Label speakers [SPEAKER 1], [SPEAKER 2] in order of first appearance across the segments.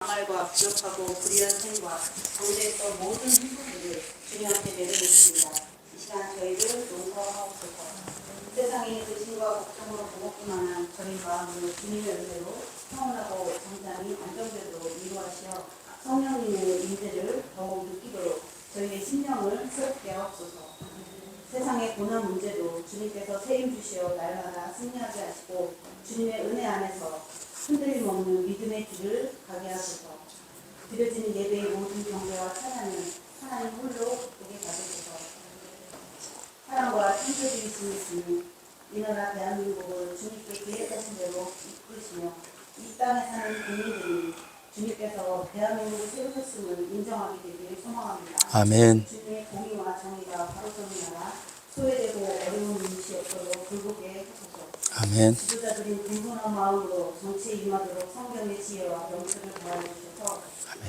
[SPEAKER 1] 망할과 부족하고 불의한 생과 정죄했던 모든 행동들을 주님한테 내려놓습니다. 이 시간 저희를 용서하옵소서. 세상이 근심과 걱정으로 무겁기만한 저희 마음을 주님의 은혜로 평온하고 정상이 안정되도록 인도하시어 성령님의 임재를 더욱 느끼도록 저희의 심령을 새롭게 하옵소서. 세상의 고난 문제도 주님께서 세임 주시어 날마다 승리하게 하시고 주님의 은혜 안에서 흔들림 없는 믿음의 길을 가게 하소서. 드려지는 예배의 모든 경배와 찬양은 하나님 홀로 오게 받으소서. 사랑과 창조주이신 예수님, 이 나라 대한민국을 주님께 계획하신 대로 이끌으시며 이 땅에 사는 국민들이 주님께서 대한민국을 세우셨음을 인정하게 되기를 소망합니다.
[SPEAKER 2] 아멘.
[SPEAKER 1] 주님의 공의와 정의가 바로 서는 나라, 소외되고 어려운 일이 없도록 굴복게 해주소서.
[SPEAKER 2] 아멘.
[SPEAKER 1] 지도자들인 공손한 마음으로 정치에 임하도록 성경의 지혜와 명철을 더하여 주셔서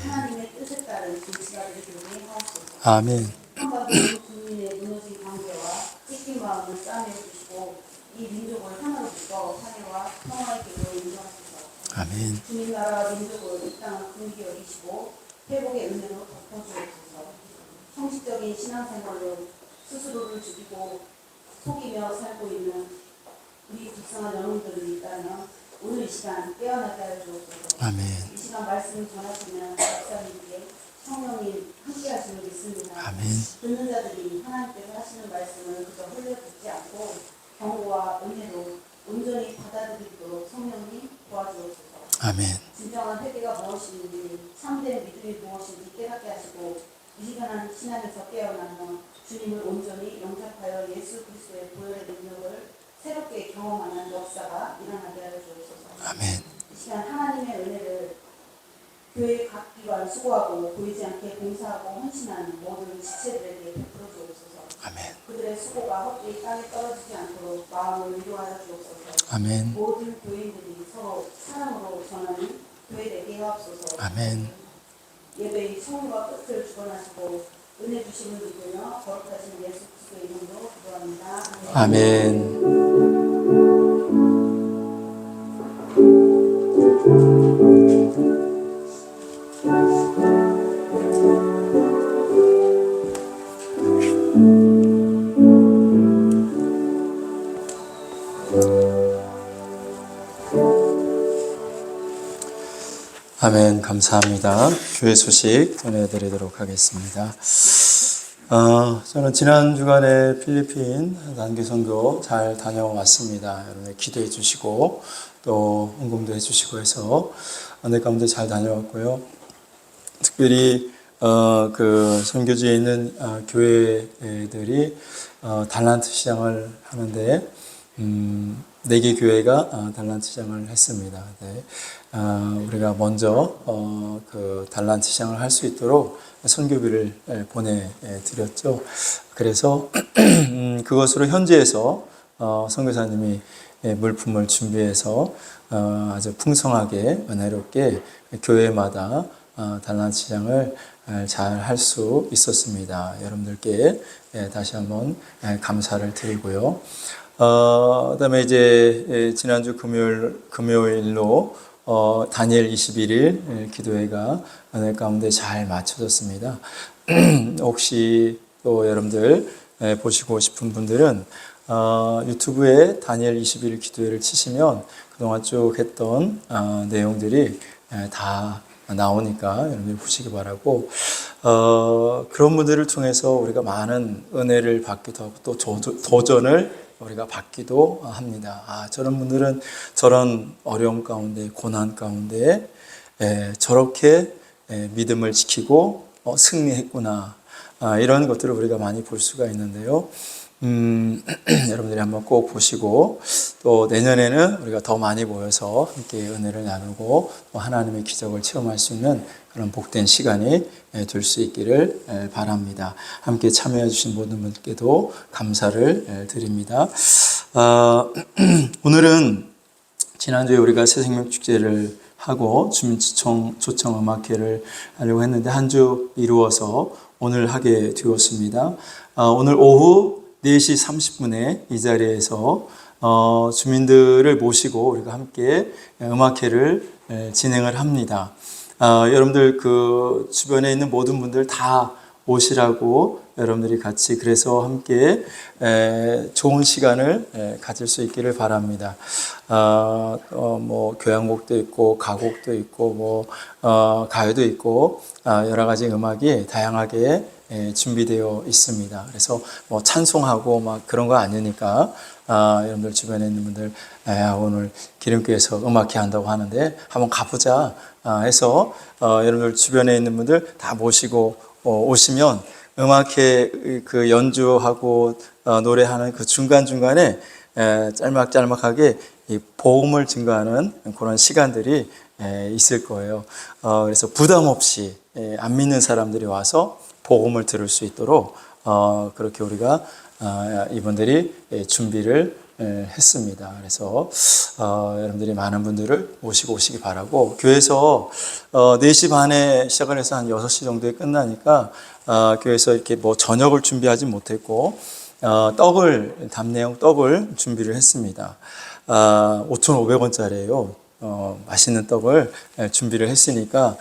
[SPEAKER 1] 하나님의 뜻에 따른 정치가 되도록 하옵소서.
[SPEAKER 2] 아멘.
[SPEAKER 1] 한반도 국민의 무너진 관계와 찢긴 마음을 싸매어 주시고 이 민족을 하나로 묶어 화해와 평화의 길로 인도하소서.
[SPEAKER 2] 아멘.
[SPEAKER 1] 주님 나라와 민족을 이 땅을 긍휼히 여기시고 회복의 은혜로 덮어주옵소서. 형식적인 신앙생활로 스스로를 죽이고 속이며 살고 있는 우리 불쌍한 영혼들이 있다면 오늘 이 시간 깨어나게 하여 주옵소서.
[SPEAKER 2] 아멘.
[SPEAKER 1] 이 시간 말씀을 전하시면 목사님께 성령님 함께 하심을 믿습니다.
[SPEAKER 2] 아멘.
[SPEAKER 1] 듣는 자들이 하나님께서 하시는 말씀을 그저 흘려 듣지 않고 경고와 은혜로 온전히 받아들이도록 성령님 도와주옵소서.
[SPEAKER 2] 아멘.
[SPEAKER 1] 진정한 회개가 무엇인지 참된 믿음이 무엇인지 깨닫게 하시고 미시간한 신앙에서 깨어나며 주님을 온전히 영접하여 예수 그리스도의 보혈의 능력을 새롭게 경험하는 역사가 일어나게 하여 주옵소서.
[SPEAKER 2] 아멘.
[SPEAKER 1] 이 시간 하나님의 은혜를 교회 각 기관 수고하고 보이지 않게 봉사하고 헌신하는 모든 지체들에게 베풀어 주옵소서.
[SPEAKER 2] 아멘.
[SPEAKER 1] 그들의 수고가 헛되이 땅에 떨어지지 않도록 마음을 위로하여 주옵소서.
[SPEAKER 2] 아멘.
[SPEAKER 1] 모든 교인들이 서로 사랑으로 전하는 교회 되게 하옵소서.
[SPEAKER 2] 아멘.
[SPEAKER 1] 예배의 처음과 끝을 주관하시고 은혜 주심을 믿으며 거룩하신 예수 그리스도의 이름으로 기도합니다.
[SPEAKER 2] 아멘. 아멘. 감사합니다. 교회 소식 전해드리도록 하겠습니다. 저는 지난 주간에 필리핀 단기 선교 잘 다녀왔습니다. 여러분 기도해 주시고 또 헌금도 해 주시고 해서 은혜 가운데 잘 다녀왔고요. 특별히 그 선교지에 있는 교회들이 달란트 시장을 하는데 4개 교회가 달란트 시장을 했습니다. 네. 우리가 먼저 그 달란트 시장을 할 수 있도록 선교비를 보내드렸죠. 그래서 그것으로 현지에서 선교사님이 물품을 준비해서 아주 풍성하게 은혜롭게 교회마다 달란트 시장을 잘 할 수 있었습니다. 여러분들께 다시 한번 감사를 드리고요. 그다음에 이제 지난주 금요일로 다니엘 21일 기도회가 은혜 가운데 잘 마쳐졌습니다. 혹시 또 여러분들 보시고 싶은 분들은 유튜브에 다니엘 21일 기도회를 치시면 그동안 쭉 했던 내용들이 다 나오니까 여러분들 보시기 바라고, 그런 분들을 통해서 우리가 많은 은혜를 받기도 하고 또 도전을 우리가 받기도 합니다. 저런 분들은 저런 어려움 가운데, 고난 가운데 저렇게 믿음을 지키고 승리했구나. 이런 것들을 우리가 많이 볼 수가 있는데요. 여러분들이 한번 꼭 보시고 또 내년에는 우리가 더 많이 모여서 함께 은혜를 나누고 또 하나님의 기적을 체험할 수 있는 그런 복된 시간이 될 수 있기를 바랍니다. 함께 참여해 주신 모든 분께도 감사를 드립니다. 오늘은 지난주에 우리가 새생명축제를 하고 주민초청 음악회를 하려고 했는데 한 주 이루어서 오늘 하게 되었습니다. 오늘 오후 4시 30분에 이 자리에서 주민들을 모시고 우리가 함께 음악회를 진행을 합니다. 여러분들 그 주변에 있는 모든 분들 다 오시라고 여러분들이 같이 그래서 함께 좋은 시간을 가질 수 있기를 바랍니다. 뭐 교향곡도 있고 가곡도 있고 뭐 가요도 있고 여러 가지 음악이 다양하게 준비되어 있습니다. 그래서 뭐 찬송하고 막 그런 거 아니니까 여러분들 주변에 있는 분들 오늘 기름교회에서 음악회 한다고 하는데 한번 가보자 해서 여러분들 주변에 있는 분들 다 모시고 오시면 음악회 그 연주하고 노래하는 그 중간중간에 짤막짤막하게 이 복음을 증거하는 그런 시간들이 있을 거예요. 그래서 부담 없이 안 믿는 사람들이 와서 복음을 들을 수 있도록 그렇게 우리가 이분들이 준비를 했습니다. 그래서 여러분들이 많은 분들을 모시고 오시기 바라고 교회에서 4시 반에 시작을 해서 한 6시 정도에 끝나니까 교회에서 이렇게 뭐 저녁을 준비하지 못했고 담내용 떡을 준비를 했습니다. 5,500원짜리예요. 맛있는 떡을 준비를 했으니까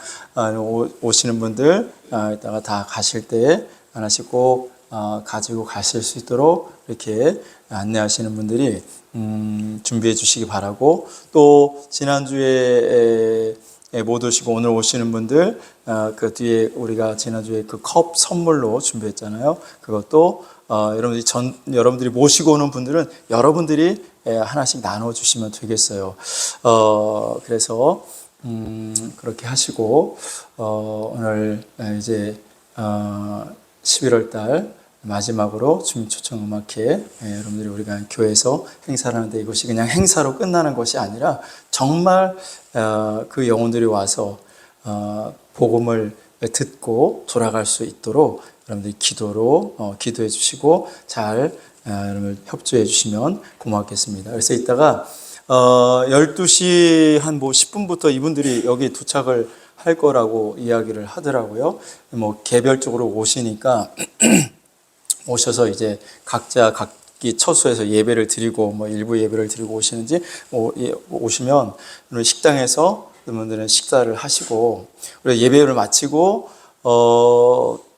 [SPEAKER 2] 오시는 분들 이따가 다 가실 때 하나씩 꼭 가지고 가실 수 있도록 이렇게 안내하시는 분들이 준비해 주시기 바라고 또 지난주에 못 오시고 오늘 오시는 분들 그 뒤에 우리가 지난주에 그 컵 선물로 준비했잖아요. 그것도 여러분들이 모시고 오는 분들은 여러분들이 하나씩 나눠 주시면 되겠어요. 그래서 그렇게 하시고 오늘 이제 11월 달 마지막으로 주민초청 음악회 여러분들이 우리가 교회에서 행사를 하는데 이것이 그냥 행사로 끝나는 것이 아니라 정말 그 영혼들이 와서 복음을 듣고 돌아갈 수 있도록 여러분들이 기도해 주시고 잘 여러분 협조해 주시면 고맙겠습니다. 그래서 이따가 12시 한 뭐 10분부터 이분들이 여기 도착을 할 거라고 이야기를 하더라고요. 뭐 개별적으로 오시니까 오셔서 이제 각기 처소에서 예배를 드리고 뭐 일부 예배를 드리고 오시는지 오시면 식당에서 여러분들은 식사를 하시고 우리 예배를 마치고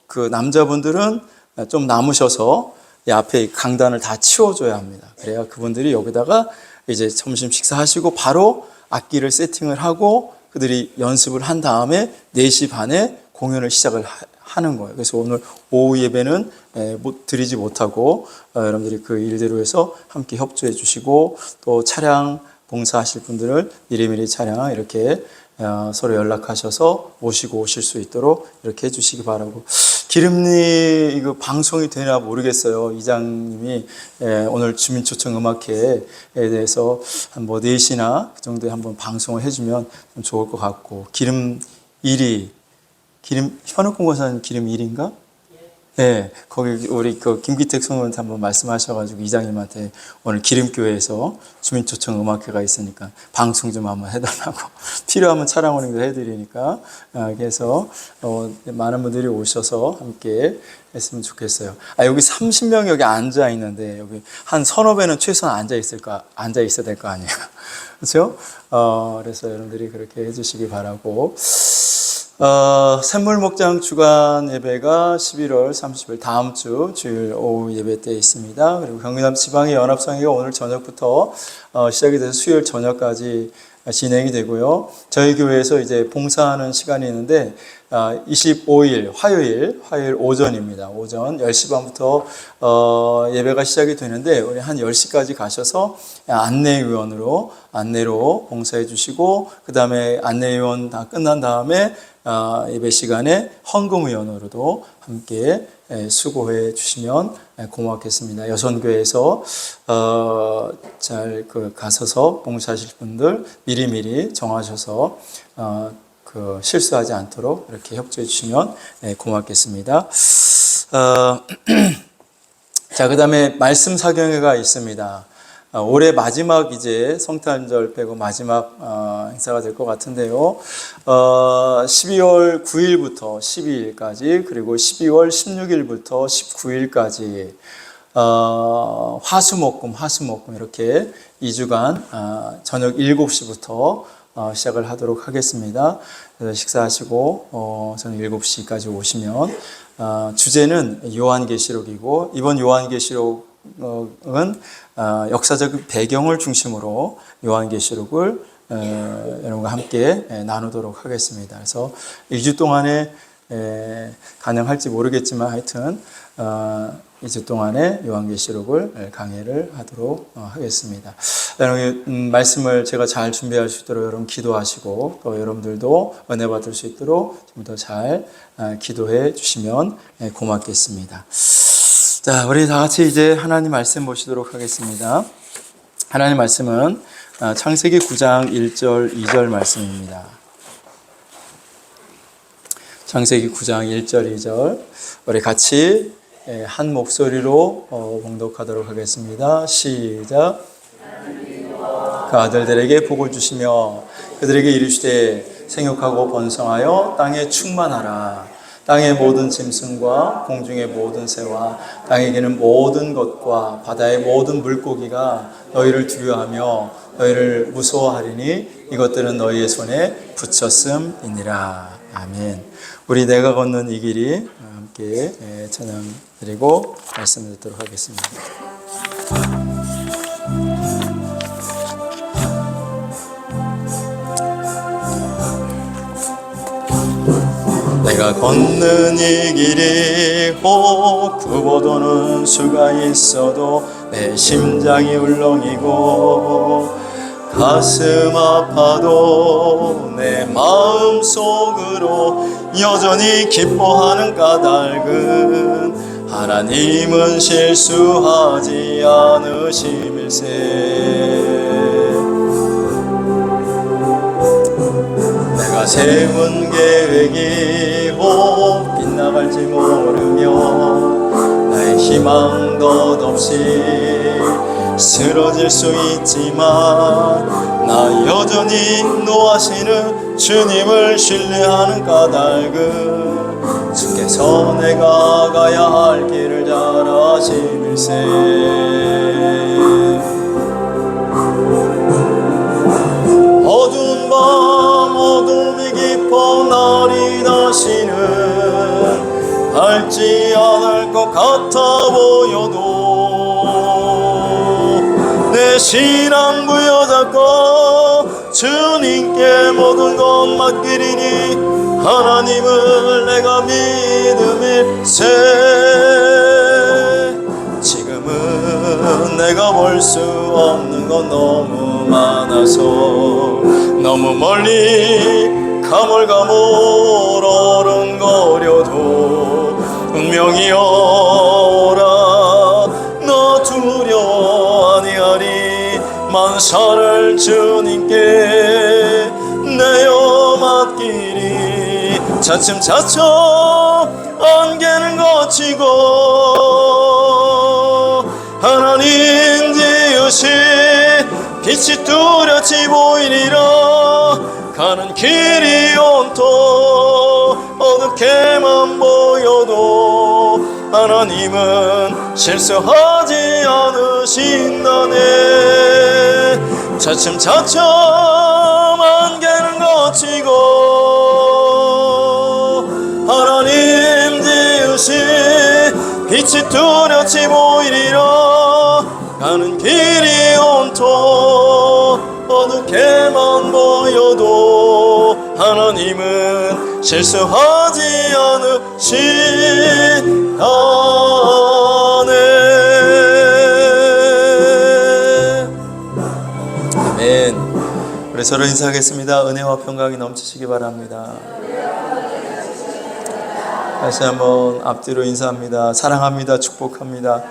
[SPEAKER 2] 그 남자분들은 좀 남으셔서 이 앞에 강단을 다 치워줘야 합니다. 그래야 그분들이 여기다가 이제 점심 식사하시고 바로 악기를 세팅을 하고 그들이 연습을 한 다음에 4시 반에 공연을 시작을 하는 거예요. 그래서 오늘 오후 예배는 드리지 못하고 여러분들이 그 일대로 해서 함께 협조해 주시고 또 차량 봉사하실 분들을 미리미리 차량 이렇게 서로 연락하셔서 모시고 오실 수 있도록 이렇게 해주시기 바라고. 기름리 이거 방송이 되나 모르겠어요. 이장님이 오늘 주민초청 음악회에 대해서 한 뭐 4시나 그 정도에 한번 방송을 해주면 좀 좋을 것 같고. 현욱공 권사님 기름 1인가? 네, 거기 우리 그 김기택 성도한테 한번 말씀하셔가지고 이장님한테 오늘 기름교회에서 주민초청 음악회가 있으니까 방송 좀 한번 해달라고 필요하면 차량 운행도 해드리니까 그래서 많은 분들이 오셔서 함께 했으면 좋겠어요. 여기 30명 여기 앉아 있는데 여기 한 서너 배는 최소한 앉아 있어야 될 거 아니에요, 그렇죠? 그래서 여러분들이 그렇게 해주시기 바라고. 샘물 목장 주간 예배가 11월 30일 다음 주 주일 오후 예배 때 있습니다. 그리고 경기남 지방의 연합성회가 오늘 저녁부터 시작이 돼서 수요일 저녁까지 진행이 되고요. 저희 교회에서 이제 봉사하는 시간이 있는데 25일 화요일 오전입니다. 오전 10시 반부터 예배가 시작이 되는데 우리 한 10시까지 가셔서 안내로 봉사해 주시고 그 다음에 안내위원 다 끝난 다음에 예배 시간에 헌금위원으로도 함께 수고해 주시면 고맙겠습니다. 여선교회에서 잘 가셔서 봉사하실 분들 미리미리 정하셔서 실수하지 않도록 이렇게 협조해 주시면 고맙겠습니다. 자, 그 다음에 말씀 사경회가 있습니다. 올해 마지막 이제 성탄절 빼고 마지막 행사가 될 것 같은데요. 12월 9일부터 12일까지 그리고 12월 16일부터 19일까지 화수목금 이렇게 2주간 저녁 7시부터 시작을 하도록 하겠습니다. 그래서 식사하시고 저는 7시까지 오시면 주제는 요한계시록이고 이번 요한계시록은 역사적 배경을 중심으로 요한계시록을 여러분과 함께 나누도록 하겠습니다. 그래서 2주 동안에 가능할지 모르겠지만 하여튼 2주 동안에 요한계시록을 강의를 하도록 하겠습니다. 여러분 말씀을 제가 잘 준비할 수 있도록 여러분 기도하시고 또 여러분들도 은혜 받을 수 있도록 좀 더 잘 기도해 주시면 고맙겠습니다. 자, 우리 다 같이 이제 하나님 말씀 보시도록 하겠습니다. 하나님 말씀은 창세기 9장 1절 2절 말씀입니다. 창세기 9장 1절 2절 우리 같이 한 목소리로 봉독하도록 하겠습니다. 시작. 그 아들들에게 복을 주시며 그들에게 이르시되 생육하고 번성하여 땅에 충만하라. 땅의 모든 짐승과 공중의 모든 새와 땅에 기는 모든 것과 바다의 모든 물고기가 너희를 두려워하며 너희를 무서워하리니 이것들은 너희의 손에 붙였음이니라. 아멘. 우리 내가 걷는 이 길이 함께 찬양 드리고 말씀을 듣도록 하겠습니다. 내가 걷는 이 길이 혹 굽어도는 수가 있어도 내 심장이 울렁이고 가슴 아파도 내 마음 속으로 여전히 기뻐하는 까닭은 하나님은 실수하지 않으심일세. 내가 세운 계획이 혹 빗나갈지 모르며 나의 희망 덧없이 쓰러질 수 있지만 나 여전히 노하시는 주님을 신뢰하는 까닭은 주께서 내가 가야 할 길을 잘 아심일세. 어두운 밤 어둠이 깊어 날이 다시는 밝지 않을 것 같아 보여도 내 신앙 부여잡고 주님께 모든 것 맡기리니 하나님을 내가 믿음일세. 지금은 내가 볼 수 없는 건 너무 많아서 너무 멀리 가물가물 어른거려도 운명이 오라 너 두려워 아니하리 만사를 주님께 내어 맡기리. 차츰차츰 안개는 거치고 하나님 지으신 빛이 뚜렷이 보이리라. 가는 길이 온통 어둡게만 보여도 하나님은 실수하지 않으신다네. 차츰차츰 안개는 거치고 하나님 지으신 빛이 뚜렷이 보이리라. 가는 길이 온통 어둡게만 보여도 하나님은 실수하지 않으시다네. 아멘. 우리 서로 인사하겠습니다. 은혜와 평강이 넘치시기 바랍니다. 다시 한번 앞뒤로 인사합니다. 사랑합니다. 축복합니다.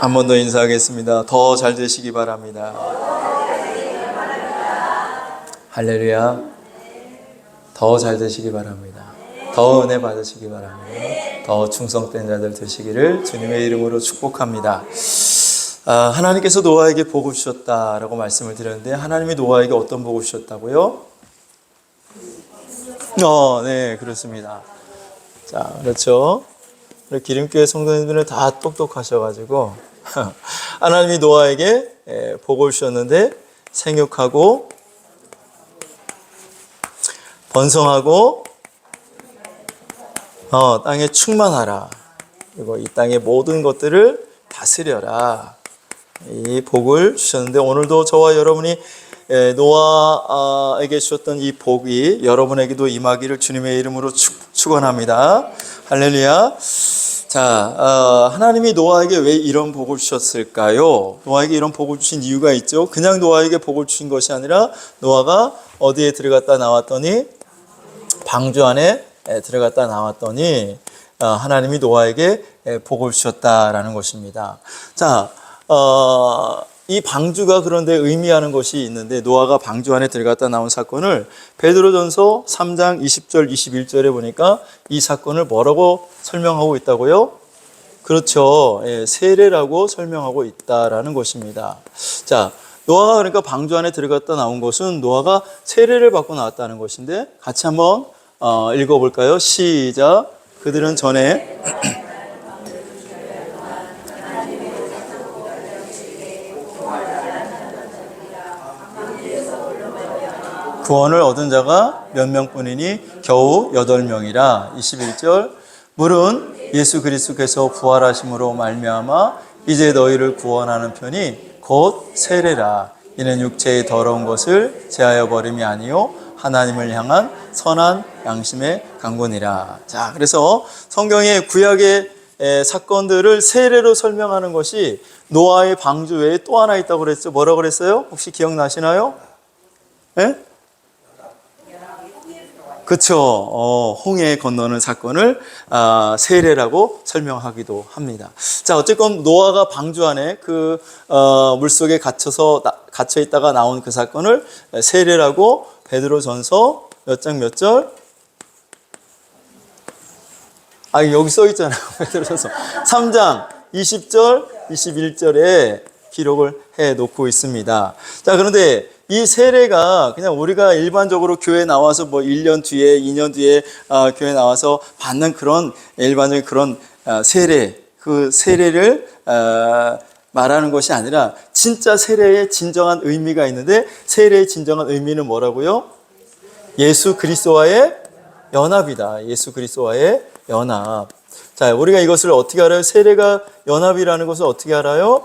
[SPEAKER 2] 한 번 더 인사하겠습니다. 더 잘 되시기 바랍니다. 할렐루야. 더 잘 되시기 바랍니다. 더 은혜 받으시기 바랍니다. 더 충성된 자들 되시기를 주님의 이름으로 축복합니다. 하나님께서 노아에게 복을 주셨다라고 말씀을 드렸는데 하나님이 노아에게 어떤 복을 주셨다고요? 네, 그렇습니다. 자, 그렇죠. 우리 기름교회 성도님들은 다 똑똑하셔가지고 하나님이 노아에게 복을 주셨는데 생육하고 번성하고 땅에 충만하라. 그리고 이 땅의 모든 것들을 다스려라. 이 복을 주셨는데 오늘도 저와 여러분이 노아에게 주셨던 이 복이 여러분에게도 임하기를 주님의 이름으로 축원합니다. 할렐루야. 자, 하나님이 노아에게 왜 이런 복을 주셨을까요? 노아에게 이런 복을 주신 이유가 있죠. 그냥 노아에게 복을 주신 것이 아니라 노아가 어디에 들어갔다 나왔더니 방주 안에 들어갔다 나왔더니 하나님이 노아에게 복을 주셨다라는 것입니다. 자, 이 방주가 그런데 의미하는 것이 있는데 노아가 방주 안에 들어갔다 나온 사건을 베드로전서 3장 20절 21절에 보니까 이 사건을 뭐라고 설명하고 있다고요? 그렇죠. 세례라고 설명하고 있다라는 것입니다. 자, 노아가 그러니까 방주 안에 들어갔다 나온 것은 노아가 세례를 받고 나왔다는 것인데 같이 한번 읽어볼까요? 시작. 그들은 전에 구원을 얻은 자가 몇 명뿐이니 겨우 8명이라. 21절. 물은 예수 그리스도께서 부활하심으로 말미암아 이제 너희를 구원하는 편이 곧 세례라. 이는 육체의 더러운 것을 제하여 버림이 아니요 하나님을 향한 선한 양심의 강권이라. 자, 그래서 성경의 구약의 사건들을 세례로 설명하는 것이 노아의 방주 외에 또 하나 있다고 그랬죠. 뭐라고 그랬어요? 혹시 기억나시나요? 네? 그렇죠. 홍해 건너는 사건을 세례라고 설명하기도 합니다. 자, 어쨌건 노아가 방주 안에 그 물속에 갇혀 있다가 나온 그 사건을 세례라고 베드로전서 몇 장 몇 절? 여기 써 있잖아요. 베드로전서 3장 20절, 21절에 기록을 해 놓고 있습니다. 자, 그런데 이 세례가 그냥 우리가 일반적으로 교회 나와서 뭐 1년 뒤에, 2년 뒤에 교회 나와서 받는 그런 일반적인 그런 세례, 그 세례를 말하는 것이 아니라 진짜 세례의 진정한 의미가 있는데 세례의 진정한 의미는 뭐라고요? 예수 그리스도와의 연합이다. 예수 그리스도와의 연합. 자, 우리가 이것을 어떻게 알아요? 세례가 연합이라는 것을 어떻게 알아요?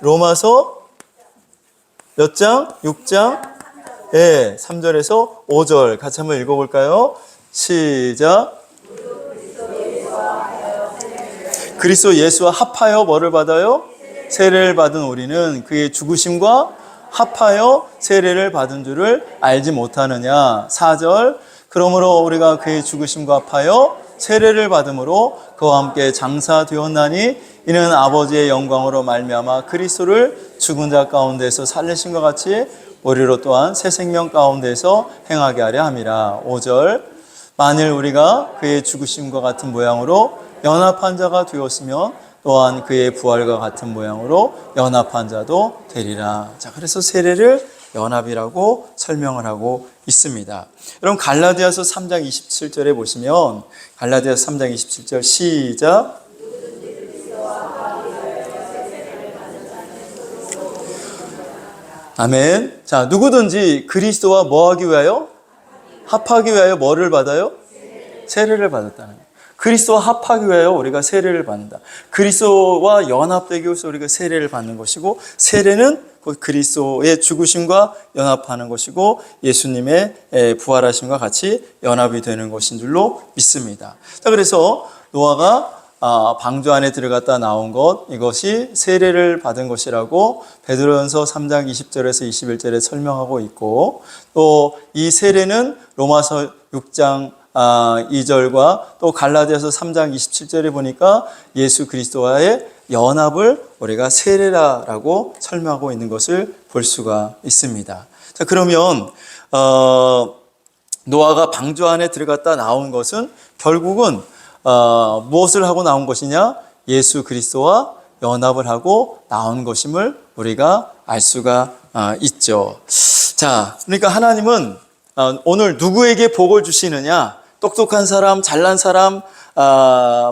[SPEAKER 2] 로마서 몇 장? 6장? 네, 3절에서 5절 같이 한번 읽어볼까요? 시작. 그리스도 예수와 합하여 뭐를 받아요? 세례를 받은 우리는 그의 죽으심과 합하여 세례를 받은 줄을 알지 못하느냐. 4절. 그러므로 우리가 그의 죽으심과 합하여 세례를 받음으로 그와 함께 장사되었나니 이는 아버지의 영광으로 말미암아 그리스도를 죽은 자 가운데서 살리심과 같이 우리로 또한 새 생명 가운데서 행하게 하려 함이라. 5절. 만일 우리가 그의 죽으심과 같은 모양으로 연합한 자가 되었으면 또한 그의 부활과 같은 모양으로 연합한 자도 되리라. 자, 그래서 세례를 연합이라고 설명을 하고 있습니다. 여러분 갈라디아서 3장 27절에 보시면 갈라디아서 3장 27절 시작. 아멘. 자, 누구든지 그리스도와 뭐 하기 위하여? 합하기 위하여 뭐를 받아요? 세례를 받았다는 거예요. 그리스도와 합하기 위하여 우리가 세례를 받는다. 그리스도와 연합되기 위해서 우리가 세례를 받는 것이고 세례는 그리스도의 죽으심과 연합하는 것이고 예수님의 부활하심과 같이 연합이 되는 것인 줄로 믿습니다. 자, 그래서 노아가 방주 안에 들어갔다 나온 것, 이것이 세례를 받은 것이라고 베드로전서 3장 20절에서 21절에 설명하고 있고 또 이 세례는 로마서 6장 2절과 또 갈라디아서 3장 27절에 보니까 예수 그리스도와의 연합을 우리가 세례라고 설명하고 있는 것을 볼 수가 있습니다. 자, 그러면 노아가 방주 안에 들어갔다 나온 것은 결국은 무엇을 하고 나온 것이냐? 예수 그리스도와 연합을 하고 나온 것임을 우리가 알 수가 있죠. 자, 그러니까 하나님은 오늘 누구에게 복을 주시느냐? 똑똑한 사람, 잘난 사람,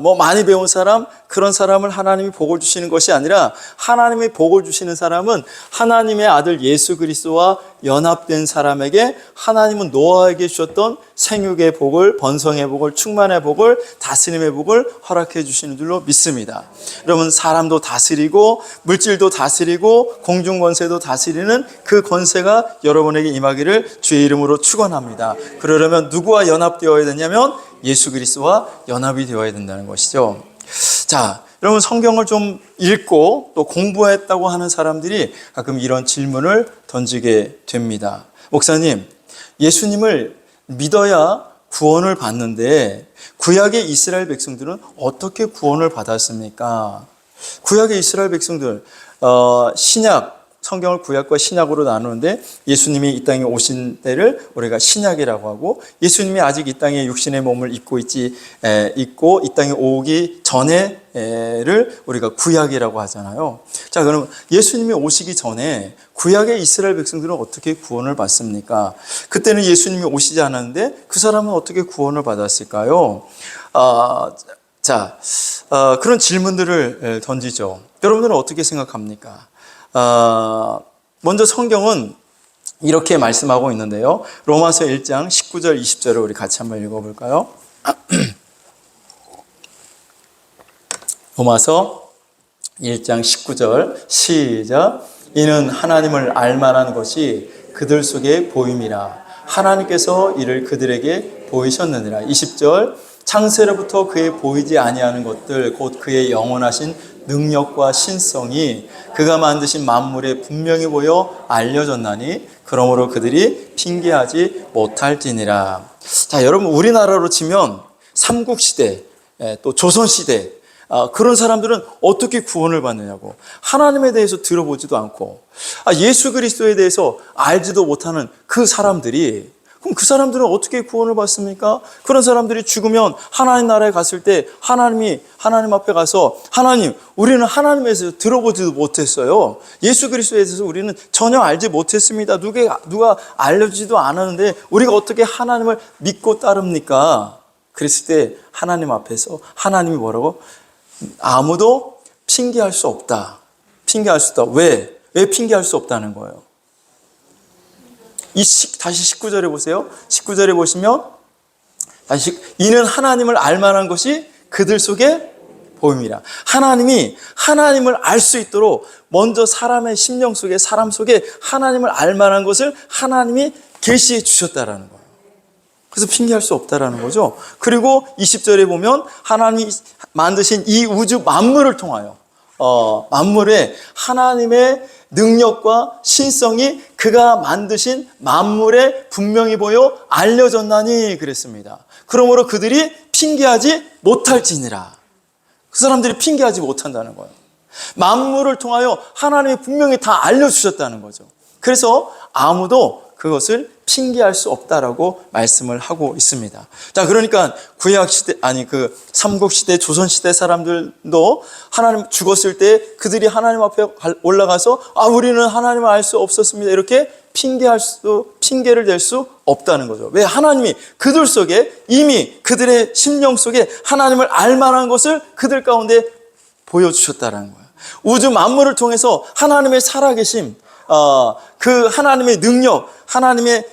[SPEAKER 2] 뭐 많이 배운 사람, 그런 사람을 하나님이 복을 주시는 것이 아니라 하나님이 복을 주시는 사람은 하나님의 아들 예수 그리스도와 연합된 사람에게 하나님은 노아에게 주셨던 생육의 복을, 번성의 복을, 충만의 복을, 다스림의 복을 허락해 주시는 줄로 믿습니다. 여러분, 사람도 다스리고 물질도 다스리고 공중 권세도 다스리는 그 권세가 여러분에게 임하기를 주의 이름으로 축원합니다. 그러려면 누구와 연합되어야 되냐면 예수 그리스도와 연합이 되어야 된다는 것이죠. 자, 여러분, 성경을 좀 읽고 또 공부했다고 하는 사람들이 가끔 이런 질문을 던지게 됩니다. 목사님, 예수님을 믿어야 구원을 받는데 구약의 이스라엘 백성들은 어떻게 구원을 받았습니까? 구약의 이스라엘 백성들, 신약, 성경을 구약과 신약으로 나누는데 예수님이 이 땅에 오신 때를 우리가 신약이라고 하고, 예수님이 아직 이 땅에 육신의 몸을 입고 있고 이 땅에 오기 전에를 우리가 구약이라고 하잖아요. 자, 그럼 예수님이 오시기 전에 구약의 이스라엘 백성들은 어떻게 구원을 받습니까? 그때는 예수님이 오시지 않았는데 그 사람은 어떻게 구원을 받았을까요? 그런 질문들을 던지죠. 여러분들은 어떻게 생각합니까? 먼저 성경은 이렇게 말씀하고 있는데요. 로마서 1장 19절 20절을 우리 같이 한번 읽어볼까요? 로마서 1장 19절 시작. 이는 하나님을 알만한 것이 그들 속에 보임이라. 하나님께서 이를 그들에게 보이셨느니라. 20절. 창세로부터 그의 보이지 아니하는 것들 곧 그의 영원하신 능력과 신성이 그가 만드신 만물에 분명히 보여 알려졌나니 그러므로 그들이 핑계하지 못할지니라. 자, 여러분, 우리나라로 치면 삼국시대, 또 조선시대, 그런 사람들은 어떻게 구원을 받느냐고. 하나님에 대해서 들어보지도 않고 예수 그리스도에 대해서 알지도 못하는 그 사람들이, 그럼 그 사람들은 어떻게 구원을 받습니까? 그런 사람들이 죽으면 하나님 나라에 갔을 때 하나님 앞에 가서 하나님, 우리는 하나님에 대해서 들어보지도 못했어요. 예수 그리스도에 대해서 우리는 전혀 알지 못했습니다. 누가 알려주지도 않았는데 우리가 어떻게 하나님을 믿고 따릅니까? 그랬을 때 하나님 앞에서 하나님이 뭐라고? 아무도 핑계할 수 없다. 핑계할 수 없다. 왜 핑계할 수 없다는 거예요? 다시 19절에 보세요. 19절에 보시면 이는 하나님을 알만한 것이 그들 속에 보임이라. 하나님이 하나님을 알 수 있도록 먼저 사람의 심령 속에, 사람 속에 하나님을 알만한 것을 하나님이 계시해 주셨다라는 거예요. 그래서 핑계할 수 없다라는 거죠. 그리고 20절에 보면 하나님이 만드신 이 우주 만물을 통하여 만물에 하나님의 능력과 신성이 그가 만드신 만물에 분명히 보여 알려졌나니 그랬습니다. 그러므로 그들이 핑계하지 못할지니라. 그 사람들이 핑계하지 못한다는 거예요. 만물을 통하여 하나님이 분명히 다 알려주셨다는 거죠. 그래서 아무도 그것을 핑계할 수 없다라고 말씀을 하고 있습니다. 자, 그러니까 삼국시대, 조선시대 사람들도 하나님 죽었을 때 그들이 하나님 앞에 올라가서 우리는 하나님을 알 수 없었습니다. 이렇게 핑계를 댈 수 없다는 거죠. 왜? 하나님이 그들 속에 이미 그들의 심령 속에 하나님을 알 만한 것을 그들 가운데 보여주셨다는 거예요. 우주 만물을 통해서 하나님의 살아계심, 그 하나님의 능력, 하나님의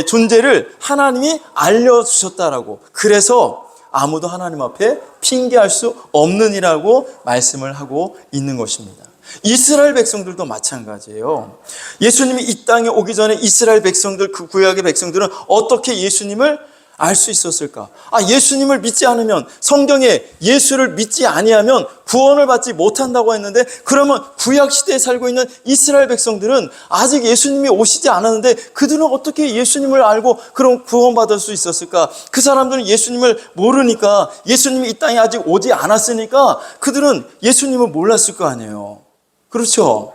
[SPEAKER 2] 존재를 하나님이 알려주셨다라고. 그래서 아무도 하나님 앞에 핑계할 수 없느니라고 말씀을 하고 있는 것입니다. 이스라엘 백성들도 마찬가지예요. 예수님이 이 땅에 오기 전에 이스라엘 백성들, 그 구약의 백성들은 어떻게 예수님을 알 수 있었을까? 예수님을 믿지 않으면, 성경에 예수를 믿지 아니하면 구원을 받지 못한다고 했는데, 그러면 구약 시대에 살고 있는 이스라엘 백성들은 아직 예수님이 오시지 않았는데 그들은 어떻게 예수님을 알고 그럼 구원받을 수 있었을까? 그 사람들은 예수님을 모르니까, 예수님이 이 땅에 아직 오지 않았으니까 그들은 예수님을 몰랐을 거 아니에요. 그렇죠?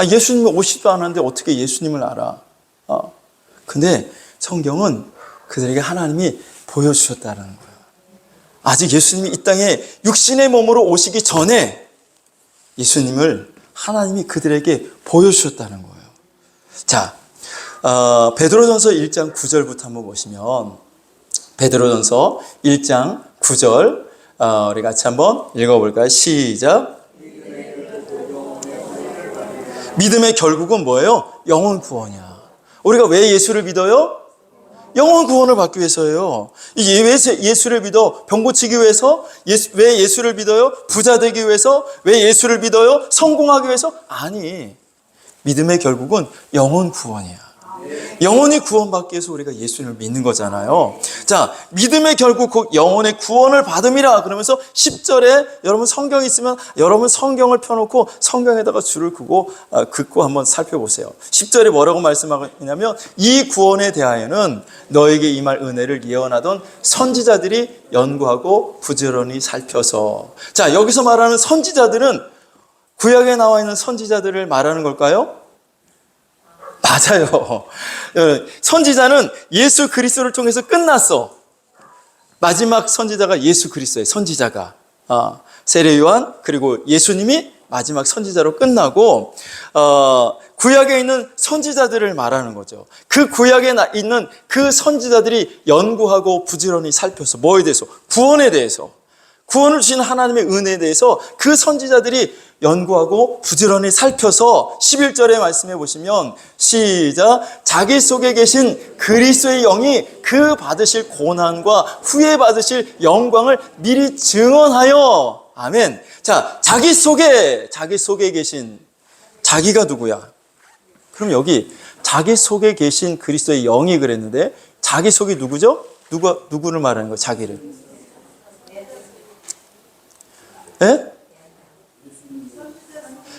[SPEAKER 2] 예수님이 오시지도 않았는데 어떻게 예수님을 알아? 근데 성경은 그들에게 하나님이 보여주셨다는 거예요. 아직 예수님이 이 땅에 육신의 몸으로 오시기 전에 예수님을 하나님이 그들에게 보여주셨다는 거예요. 자, 베드로전서 1장 9절부터 한번 보시면, 베드로전서 1장 9절 우리 같이 한번 읽어볼까요? 시작. 믿음의 결국은 뭐예요? 영혼 구원이야. 우리가 왜 예수를 믿어요? 영혼 구원을 받기 위해서예요. 왜 예수를 믿어? 병 고치기 위해서? 왜 예수를 믿어요? 부자 되기 위해서? 왜 예수를 믿어요? 성공하기 위해서? 아니, 믿음의 결국은 영혼 구원이야. 영혼이 구원받기 위해서 우리가 예수님을 믿는 거잖아요. 자, 믿음의 결국 곧 영혼의 구원을 받음이라 그러면서 10절에 여러분 성경 있으면 여러분 성경을 펴놓고 성경에다가 줄을 긋고 한번 살펴보세요. 10절에 뭐라고 말씀하냐면 이 구원에 대하여는 너에게 임할 은혜를 예언하던 선지자들이 연구하고 부지런히 살펴서. 자, 여기서 말하는 선지자들은 구약에 나와 있는 선지자들을 말하는 걸까요? 맞아요. 선지자는 예수 그리스도를 통해서 끝났어. 마지막 선지자가 예수 그리스도예요. 선지자가 세례 요한 그리고 예수님이 마지막 선지자로 끝나고 구약에 있는 선지자들을 말하는 거죠. 그 구약에 있는 그 선지자들이 연구하고 부지런히 살펴서 뭐에 대해서? 구원에 대해서, 구원을 주신 하나님의 은혜에 대해서 그 선지자들이 연구하고 부지런히 살펴서 11절에 말씀해 보시면 시작. 자기 속에 계신 그리스도의 영이 그 받으실 고난과 후에 받으실 영광을 미리 증언하여. 아멘. 자, 자기 속에 계신 자기가 누구야? 그럼 여기 자기 속에 계신 그리스도의 영이 그랬는데 자기 속이 누구죠? 누구를 말하는 거예요? 자기를. 예?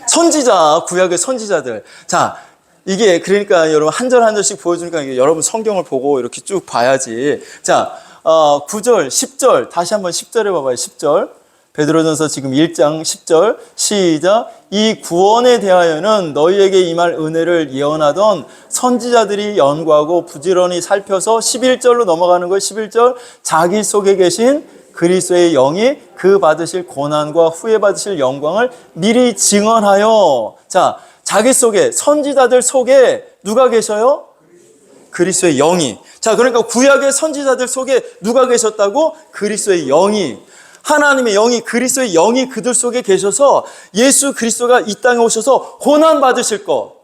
[SPEAKER 2] 선지자, 구약의 선지자들. 자, 이게 그러니까 여러분 한 절 한 절씩 보여주니까 이게 여러분 성경을 보고 이렇게 쭉 봐야지. 자, 9절, 10절 다시 한번 10절에 봐봐요. 10절. 베드로전서 지금 1장 10절 시작. 이 구원에 대하여는 너희에게 임할 은혜를 예언하던 선지자들이 연구하고 부지런히 살펴서 11절로 넘어가는 거예요. 11절. 자기 속에 계신 그리스도의 영이 그 받으실 고난과 후에 받으실 영광을 미리 증언하여. 자, 자기 속에, 선지자들 속에 누가 계셔요? 그리스도의 영이. 자, 그러니까 구약의 선지자들 속에 누가 계셨다고? 그리스도의 영이. 하나님의 영이, 그리스도의 영이 그들 속에 계셔서 예수 그리스도가 이 땅에 오셔서 고난 받으실 것,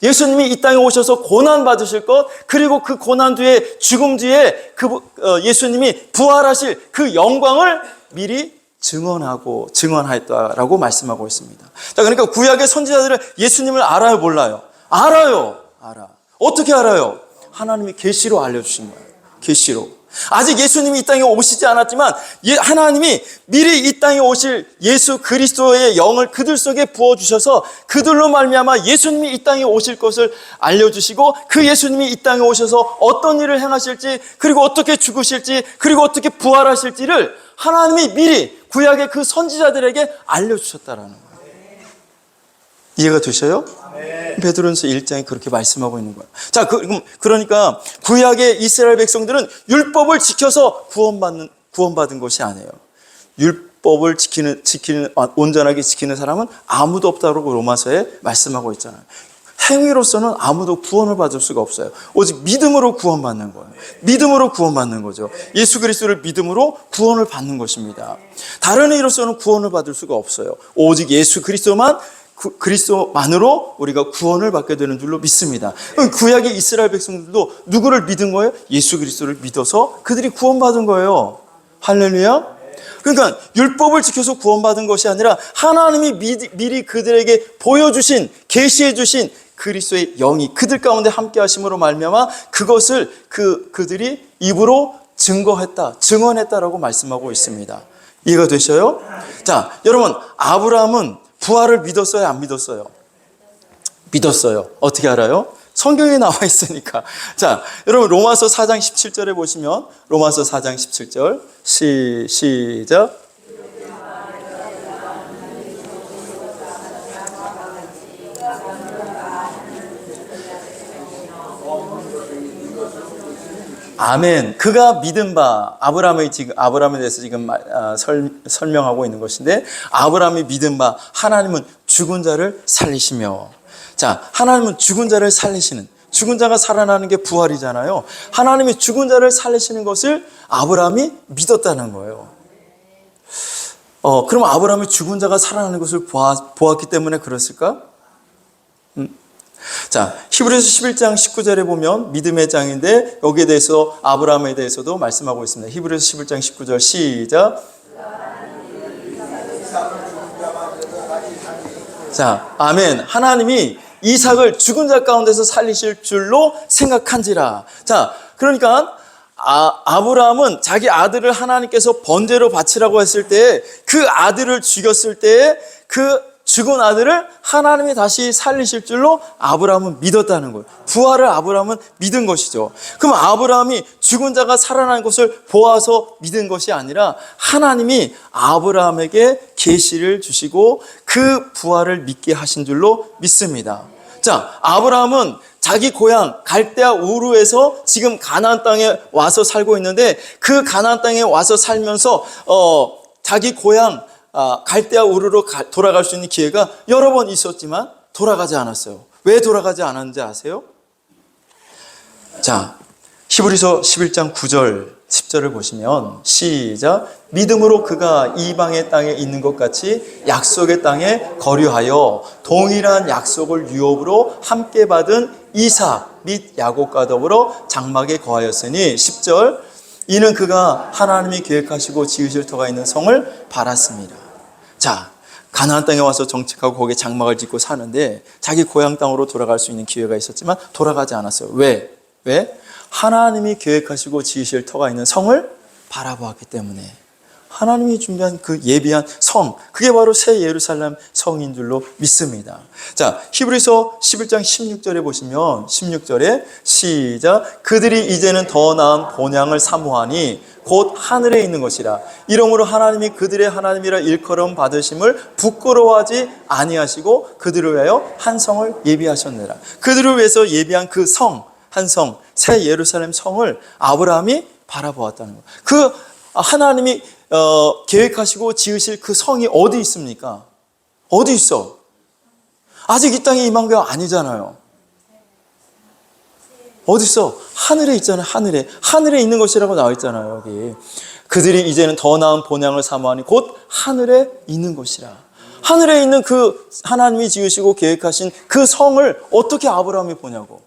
[SPEAKER 2] 예수님이 이 땅에 오셔서 고난 받으실 것, 그리고 그 고난 뒤에, 죽음 뒤에 예수님이 부활하실 그 영광을 미리 증언하였다라고 말씀하고 있습니다. 자, 그러니까 구약의 선지자들은 예수님을 알아요, 몰라요? 알아요. 어떻게 알아요? 하나님이 계시로 알려주신 거예요. 계시로. 아직 예수님이 이 땅에 오시지 않았지만 하나님이 미리 이 땅에 오실 예수 그리스도의 영을 그들 속에 부어주셔서 그들로 말미암아 예수님이 이 땅에 오실 것을 알려주시고 그 예수님이 이 땅에 오셔서 어떤 일을 행하실지, 그리고 어떻게 죽으실지, 그리고 어떻게 부활하실지를 하나님이 미리 구약의 그 선지자들에게 알려주셨다라는 거예요. 이해가 되셔요? 베드로전서 1장에 그렇게 말씀하고 있는 거예요. 자, 그러니까 구약의 이스라엘 백성들은 율법을 지켜서 구원받은 것이 아니에요. 율법을 온전하게 지키는 사람은 아무도 없다고 로마서에 말씀하고 있잖아요. 행위로서는 아무도 구원을 받을 수가 없어요. 오직 믿음으로 구원받는 거예요. 믿음으로 구원받는 거죠. 예수 그리스도를 믿음으로 구원을 받는 것입니다. 다른 행위로서는 구원을 받을 수가 없어요. 오직 예수 그리스도만으로 우리가 구원을 받게 되는 줄로 믿습니다. 구약의 이스라엘 백성들도 누구를 믿은 거예요? 예수 그리스도를 믿어서 그들이 구원받은 거예요. 할렐루야. 그러니까 율법을 지켜서 구원받은 것이 아니라 하나님이 미리 그들에게 보여주신, 계시해 주신 그리스도의 영이 그들 가운데 함께 하심으로 말미암아 그것을 그들이 입으로 증언했다라고 말씀하고 있습니다. 이해가 되셔요? 자, 여러분, 아브라함은 부활을 믿었어요, 안 믿었어요? 믿었어요. 어떻게 알아요? 성경에 나와 있으니까. 자, 여러분 로마서 4장 17절에 보시면 로마서 4장 17절 시작. 아멘. 그가 믿은 바, 아브라함에 대해서 지금 설명하고 있는 것인데, 아브라함이 믿은 바, 하나님은 죽은 자를 살리시며. 자, 하나님은 죽은 자를 살리시는, 죽은 자가 살아나는 게 부활이잖아요. 하나님이 죽은 자를 살리시는 것을 아브라함이 믿었다는 거예요. 그럼 아브라함이 죽은 자가 살아나는 것을 보았기 때문에 그랬을까? 자, 히브리서 11장 19절에 보면 믿음의 장인데 여기에 대해서 아브라함에 대해서도 말씀하고 있습니다. 히브리서 11장 19절 시작. 자, 아멘. 하나님이 이삭을 죽은 자 가운데서 살리실 줄로 생각한지라. 자, 그러니까 아브라함은 자기 아들을 하나님께서 번제로 바치라고 했을 때 그 아들을 죽였을 때 그 죽은 아들을 하나님이 다시 살리실 줄로 아브라함은 믿었다는 거예요. 부활을 아브라함은 믿은 것이죠. 그럼 아브라함이 죽은 자가 살아나는 것을 보아서 믿은 것이 아니라 하나님이 아브라함에게 계시를 주시고 그 부활을 믿게 하신 줄로 믿습니다. 자, 아브라함은 자기 고향 갈대아 우르에서 지금 가나안 땅에 와서 살고 있는데 그 가나안 땅에 와서 살면서 자기 고향 갈대아 우르로 돌아갈 수 있는 기회가 여러 번 있었지만 돌아가지 않았어요. 왜 돌아가지 않았는지 아세요? 자, 히브리서 11장 9절 10절을 보시면 시작. 믿음으로 그가 이방의 땅에 있는 것 같이 약속의 땅에 거류하여 동일한 약속을 유업으로 함께 받은 이삭 및 야곱과 더불어 장막에 거하였으니 10절. 이는 그가 하나님이 계획하시고 지으실 터가 있는 성을 바랐습니다. 자, 가나안 땅에 와서 정착하고 거기에 장막을 짓고 사는데 자기 고향 땅으로 돌아갈 수 있는 기회가 있었지만 돌아가지 않았어요. 왜? 하나님이 계획하시고 지으실 터가 있는 성을 바라보았기 때문에 하나님이 준비한 그 예비한 성, 그게 바로 새 예루살렘 성인 줄로 믿습니다. 자, 히브리서 11장 16절에 보시면 16절에 시작. 그들이 이제는 더 나은 본향을 사모하니 곧 하늘에 있는 것이라. 이러므로 하나님이 그들의 하나님이라 일컬음 받으심을 부끄러워하지 아니하시고 그들을 위하여 한 성을 예비하셨느라. 그들을 위해서 예비한 그 성, 한 성, 새 예루살렘 성을 아브라함이 바라보았다는 거예요. 그 하나님이 계획하시고 지으실 그 성이 어디 있습니까? 어디 있어? 아직 이 땅에 임한 게 아니잖아요. 어디 있어? 하늘에 있잖아요. 하늘에 있는 것이라고 나와 있잖아요. 여기 그들이 이제는 더 나은 본향을 사모하니 곧 하늘에 있는 것이라. 하늘에 있는 그 하나님이 지으시고 계획하신 그 성을 어떻게 아브라함이 보냐고.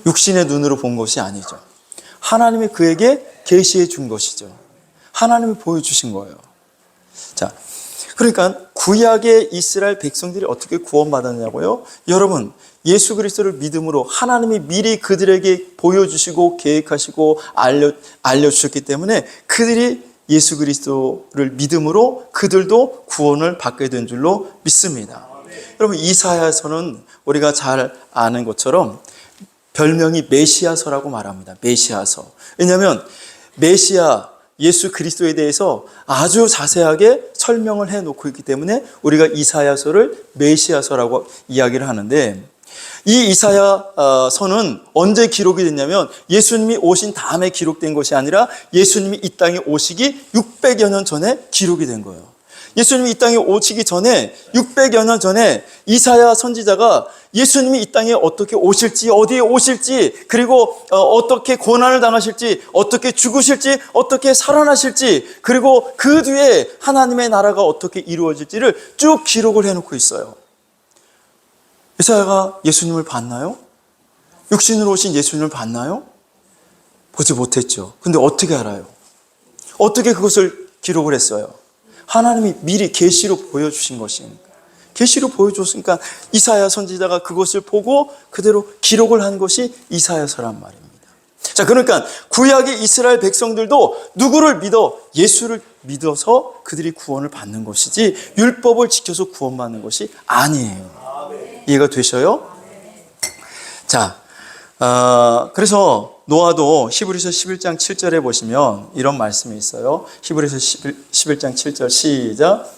[SPEAKER 2] 육신의 눈으로 본 것이 아니죠. 하나님이 그에게 계시해 준 것이죠. 하나님이 보여주신 거예요. 자, 그러니까 구약의 이스라엘 백성들이 어떻게 구원받았냐고요? 여러분, 예수 그리스도를 믿음으로 하나님이 미리 그들에게 보여주시고 계획하시고 알려주셨기 때문에 그들이 예수 그리스도를 믿음으로 그들도 구원을 받게 된 줄로 믿습니다. 여러분, 이사야서는 우리가 잘 아는 것처럼 별명이 메시아서라고 말합니다. 메시아서. 왜냐하면 메시아 예수 그리스도에 대해서 아주 자세하게 설명을 해놓고 있기 때문에 우리가 이사야서를 메시아서라고 이야기를 하는데, 이 이사야서는 언제 기록이 됐냐면 예수님이 오신 다음에 기록된 것이 아니라 예수님이 이 땅에 오시기 600여 년 전에 기록이 된 거예요. 예수님이 이 땅에 오시기 전에 600여 년 전에 이사야 선지자가 예수님이 이 땅에 어떻게 오실지, 어디에 오실지, 그리고 어떻게 고난을 당하실지, 어떻게 죽으실지, 어떻게 살아나실지, 그리고 그 뒤에 하나님의 나라가 어떻게 이루어질지를 쭉 기록을 해놓고 있어요. 이사야가 예수님을 봤나요? 육신으로 오신 예수님을 봤나요? 보지 못했죠. 근데 어떻게 알아요? 어떻게 그것을 기록을 했어요? 하나님이 미리 계시로 보여주신 것이니까. 계시로 보여줬으니까 이사야 선지자가 그것을 보고 그대로 기록을 한 것이 이사야서란 말입니다. 자, 그러니까 구약의 이스라엘 백성들도 누구를 믿어? 예수를 믿어서 그들이 구원을 받는 것이지 율법을 지켜서 구원받는 것이 아니에요. 이해가 되셔요? 자, 그래서 노아도 히브리서 11장 7절에 보시면 이런 말씀이 있어요. 히브리서 11장 7절 시작.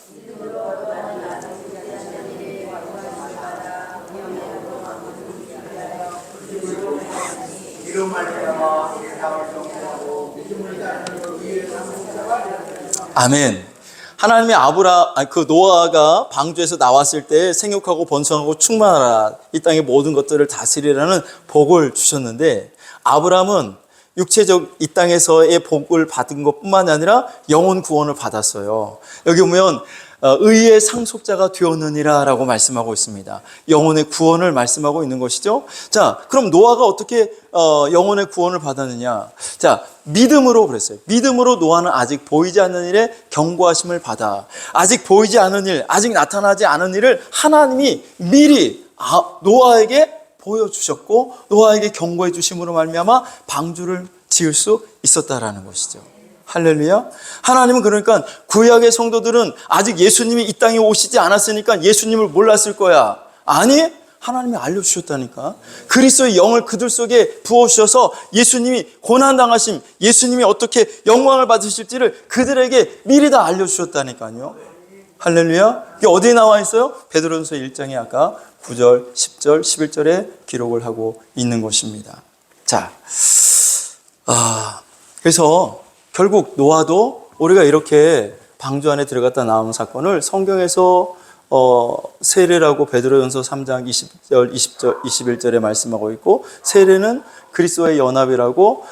[SPEAKER 2] 아멘. 하나님의 노아가 방주에서 나왔을 때 생육하고 번성하고 충만하라, 이 땅의 모든 것들을 다스리라는 복을 주셨는데, 아브라함은 육체적 이 땅에서의 복을 받은 것뿐만 아니라 영혼 구원을 받았어요. 여기 보면 의의 상속자가 되었느니라 라고 말씀하고 있습니다. 영혼의 구원을 말씀하고 있는 것이죠. 자, 그럼 노아가 어떻게 영혼의 구원을 받았느냐? 자, 믿음으로 그랬어요. 믿음으로 노아는 아직 보이지 않는 일에 경고하심을 받아, 아직 보이지 않은 일, 아직 나타나지 않은 일을 하나님이 미리 노아에게 보여주셨고, 노아에게 경고해 주심으로 말미암아 방주를 지을 수 있었다라는 것이죠. 할렐루야. 하나님은 그러니까 구약의 성도들은 아직 예수님이 이 땅에 오시지 않았으니까 예수님을 몰랐을 거야. 아니, 하나님이 알려주셨다니까. 그리스도의 영을 그들 속에 부어주셔서 예수님이 고난당하심, 예수님이 어떻게 영광을 받으실지를 그들에게 미리 다 알려주셨다니까요. 할렐루야. 이게 어디에 나와 있어요? 베드로전서 1장에 아까 9절, 10절, 11절에 기록을 하고 있는 것입니다. 자, 그래서 결국 노아도 우리가 이렇게 방주 안에 들어갔다 나온 사건을 성경에서 세례라고 베드로전서 3장 20절, 20절, 21절에 말씀하고 있고, 세례는 그리스도의 연합이라고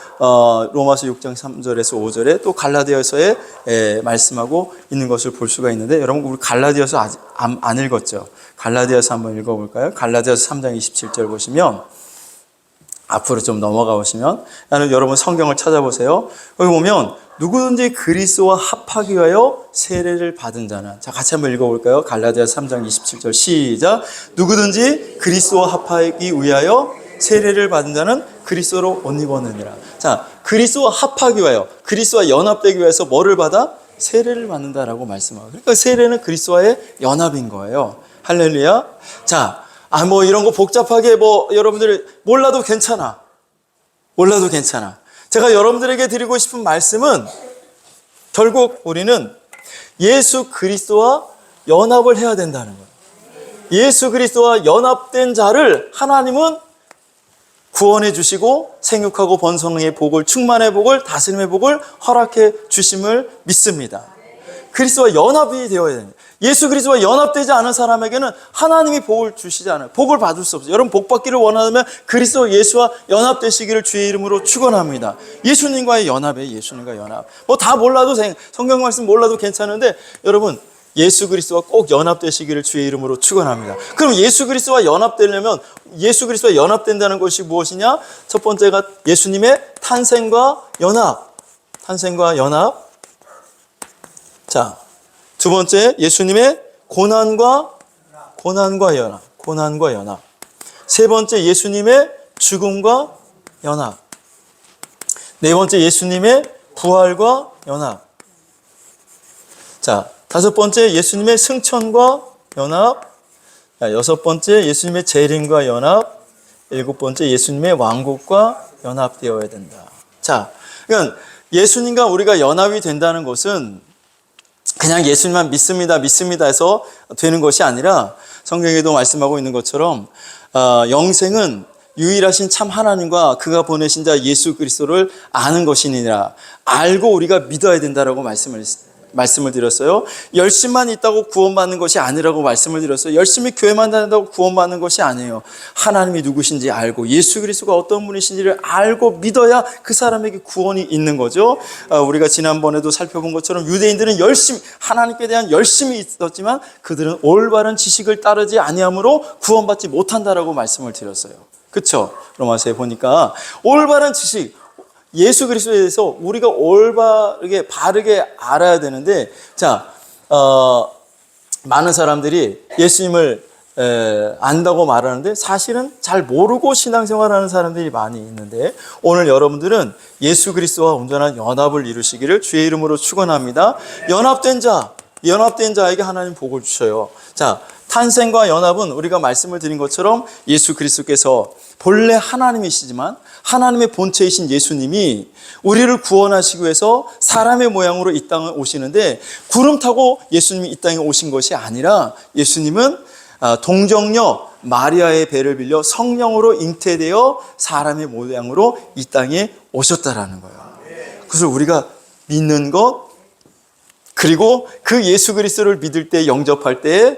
[SPEAKER 2] 로마서 6장 3절에서 5절에 또 갈라디아서에 말씀하고 있는 것을 볼 수가 있는데, 여러분 우리 갈라디아서 아직 안 읽었죠? 갈라디아서 한번 읽어볼까요? 갈라디아서 3장 27절 보시면, 앞으로 좀 넘어가 보시면, 여러분 성경을 찾아보세요. 여기 보면 누구든지 그리스도와 합하기 위하여 세례를 받은 자는, 자 같이 한번 읽어볼까요? 갈라디아서 3장 27절 시작. 누구든지 그리스도와 합하기 위하여 세례를 받은 자는 그리스도로 옷 입었느니라. 자, 그리스도와 합하기 위하여, 그리스도와 연합되기 위해서 뭐를 받아? 세례를 받는다라고 말씀하고, 그러니까 세례는 그리스도와의 연합인 거예요. 할렐루야. 자, 뭐 이런 거 복잡하게 여러분들이 몰라도 괜찮아. 몰라도 괜찮아. 제가 여러분들에게 드리고 싶은 말씀은, 결국 우리는 예수 그리스도와 연합을 해야 된다는 거예요. 예수 그리스도와 연합된 자를 하나님은 구원해 주시고 생육하고 번성의 복을, 충만의 복을, 다스림의 복을 허락해 주심을 믿습니다. 그리스도와 연합이 되어야 됩니다. 예수 그리스도와 연합되지 않은 사람에게는 하나님이 복을 주시지 않아요. 복을 받을 수 없어요. 여러분 복 받기를 원하면 그리스도 예수와 연합되시기를 주의 이름으로 축원합니다. 예수님과의 연합이에요. 예수님과 연합. 뭐 다 몰라도 성경 말씀 몰라도 괜찮은데, 여러분 예수 그리스도와 꼭 연합되시기를 주의 이름으로 축원합니다. 그럼 예수 그리스도와 연합되려면, 예수 그리스도와 연합된다는 것이 무엇이냐? 첫 번째가 예수님의 탄생과 연합. 탄생과 연합. 자, 두 번째 예수님의 고난과 연합. 고난과 연합. 세 번째 예수님의 죽음과 연합. 네 번째 예수님의 부활과 연합. 자, 다섯 번째 예수님의 승천과 연합. 여섯 번째 예수님의 재림과 연합. 일곱 번째 예수님의 왕국과 연합되어야 된다. 자, 그러니까 예수님과 우리가 연합이 된다는 것은 그냥 예수님만 믿습니다 해서 되는 것이 아니라, 성경에도 말씀하고 있는 것처럼 영생은 유일하신 참 하나님과 그가 보내신 자 예수 그리스도를 아는 것이니라. 알고 우리가 믿어야 된다라고 말씀을 드렸어요. 열심만 있다고 구원받는 것이 아니라고 말씀을 드렸어요. 열심히 교회만 다닌다고 구원받는 것이 아니에요. 하나님이 누구신지 알고 예수 그리스도가 어떤 분이신지를 알고 믿어야 그 사람에게 구원이 있는 거죠. 우리가 지난번에도 살펴본 것처럼 유대인들은 열심히, 하나님께 대한 열심이 있었지만 그들은 올바른 지식을 따르지 아니함으로 구원받지 못한다라고 말씀을 드렸어요. 그렇죠? 로마서에 보니까 올바른 지식, 예수 그리스도에 대해서 우리가 올바르게 바르게 알아야 되는데, 자, 많은 사람들이 예수님을 안다고 말하는데 사실은 잘 모르고 신앙생활하는 사람들이 많이 있는데, 오늘 여러분들은 예수 그리스도와 온전한 연합을 이루시기를 주의 이름으로 축원합니다. 연합된 자에게 하나님 복을 주셔요. 자, 탄생과 연합은 우리가 말씀을 드린 것처럼 예수 그리스도께서 본래 하나님이시지만 하나님의 본체이신 예수님이 우리를 구원하시기 위해서 사람의 모양으로 이 땅에 오시는데, 구름 타고 예수님이 이 땅에 오신 것이 아니라 예수님은 동정녀 마리아의 배를 빌려 성령으로 잉태되어 사람의 모양으로 이 땅에 오셨다라는 거예요. 그래서 우리가 믿는 것, 그리고 그 예수 그리스도를 믿을 때, 영접할 때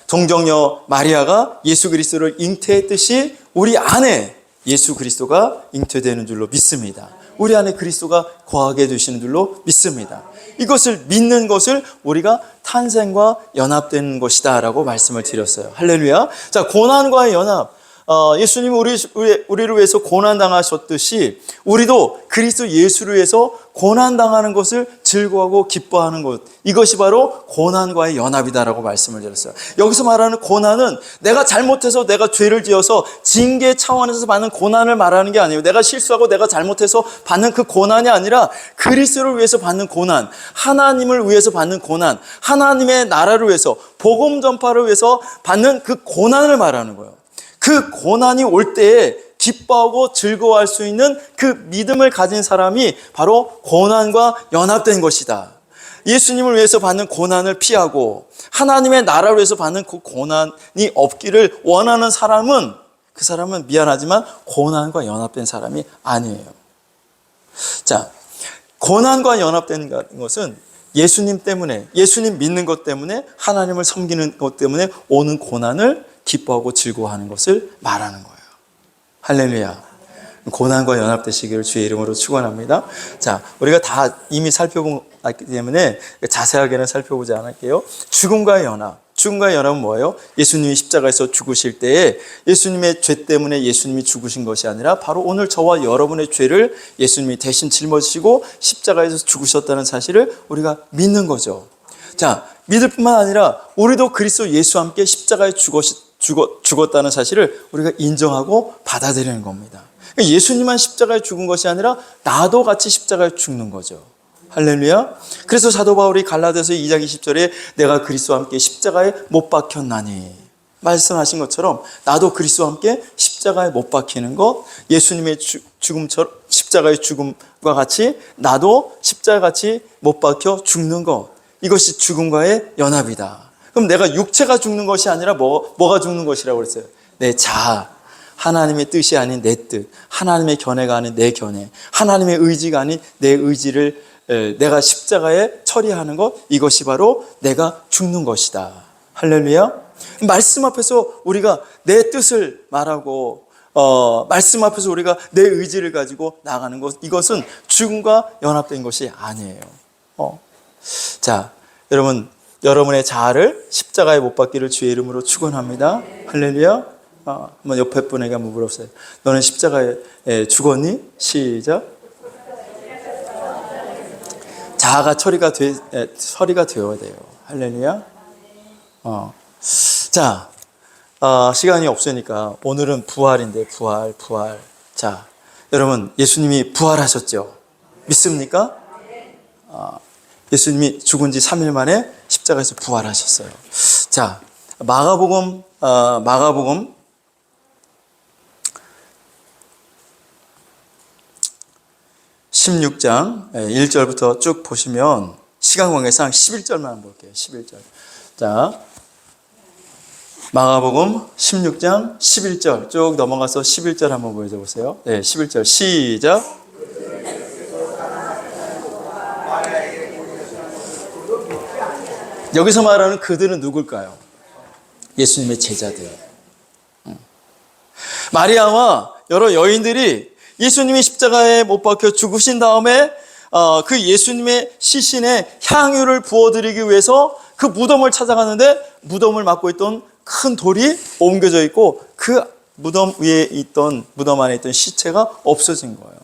[SPEAKER 2] 동정녀 마리아가 예수 그리스도를 잉태했듯이 우리 안에 예수 그리스도가 잉태되는 줄로 믿습니다. 우리 안에 그리스도가 거하게 되시는 줄로 믿습니다. 이것을 믿는 것을 우리가 탄생과 연합되는 것이다 라고 말씀을 드렸어요. 할렐루야. 자, 고난과의 연합. 예수님이 우리를 위해서 고난당하셨듯이 우리도 그리스도 예수를 위해서 고난당하는 것을 즐거워하고 기뻐하는 것, 이것이 바로 고난과의 연합이다라고 말씀을 드렸어요. 여기서 말하는 고난은 내가 잘못해서, 내가 죄를 지어서 징계 차원에서 받는 고난을 말하는 게 아니에요. 내가 실수하고 내가 잘못해서 받는 그 고난이 아니라 그리스도를 위해서 받는 고난, 하나님을 위해서 받는 고난, 하나님의 나라를 위해서, 복음 전파를 위해서 받는 그 고난을 말하는 거예요. 그 고난이 올 때에 기뻐하고 즐거워할 수 있는 그 믿음을 가진 사람이 바로 고난과 연합된 것이다. 예수님을 위해서 받는 고난을 피하고 하나님의 나라를 위해서 받는 그 고난이 없기를 원하는 사람은, 그 사람은 미안하지만 고난과 연합된 사람이 아니에요. 자, 고난과 연합된 것은 예수님 때문에, 예수님 믿는 것 때문에, 하나님을 섬기는 것 때문에 오는 고난을 기뻐하고 즐거워하는 것을 말하는 거예요. 할렐루야. 고난과 연합되시기를 주의 이름으로 축원합니다. 자, 우리가 다 이미 살펴봤기 때문에 자세하게는 살펴보지 않을게요. 죽음과의 연합. 죽음과의 연합은 뭐예요? 예수님이 십자가에서 죽으실 때에 예수님의 죄 때문에 예수님이 죽으신 것이 아니라 바로 오늘 저와 여러분의 죄를 예수님이 대신 짊어지시고 십자가에서 죽으셨다는 사실을 우리가 믿는 거죠. 자, 믿을 뿐만 아니라 우리도 그리스도 예수와 함께 십자가에 죽었다는 사실을 우리가 인정하고 받아들이는 겁니다. 그러니까 예수님만 십자가에 죽은 것이 아니라 나도 같이 십자가에 죽는 거죠. 할렐루야. 그래서 사도 바울이 갈라디아서 2장 20절에 내가 그리스도와 함께 십자가에 못 박혔나니 말씀하신 것처럼 나도 그리스도와 함께 십자가에 못 박히는 것, 예수님의 죽음처럼 십자가의 죽음과 같이 나도 십자가같이 못 박혀 죽는 것, 이것이 죽음과의 연합이다. 그럼 내가 육체가 죽는 것이 아니라 뭐가 죽는 것이라고 그랬어요? 내 자아, 하나님의 뜻이 아닌 내 뜻, 하나님의 견해가 아닌 내 견해, 하나님의 의지가 아닌 내 의지를 내가 십자가에 처리하는 것, 이것이 바로 내가 죽는 것이다. 할렐루야. 말씀 앞에서 우리가 내 뜻을 말하고 말씀 앞에서 우리가 내 의지를 가지고 나가는 것, 이것은 죽음과 연합된 것이 아니에요. 자, 여러분의 자아를 십자가에 못 박기를 주의 이름으로 축원합니다. 할렐루야. 한번 옆에 분에게 한번 물어보세요. 너는 십자가에 죽었니? 시작. 자아가 처리가 되어야 돼요. 할렐루야. 자, 시간이 없으니까 오늘은 부활인데 부활. 자, 여러분 예수님이 부활하셨죠? 믿습니까? 예수님이 죽은 지 3일 만에 십자가에서 부활하셨어요. 자, 마가복음 16장 1절부터 쭉 보시면 시간 관계상 11절만 볼게요. 11절. 자, 마가복음 16장 11절 쭉 넘어가서 11절 한번 보여주세요. 네, 11절 시작. 여기서 말하는 그들은 누굴까요? 예수님의 제자들. 마리아와 여러 여인들이 예수님이 십자가에 못 박혀 죽으신 다음에 그 예수님의 시신에 향유를 부어드리기 위해서 그 무덤을 찾아가는데 무덤을 막고 있던 큰 돌이 옮겨져 있고 그 무덤 안에 있던 시체가 없어진 거예요.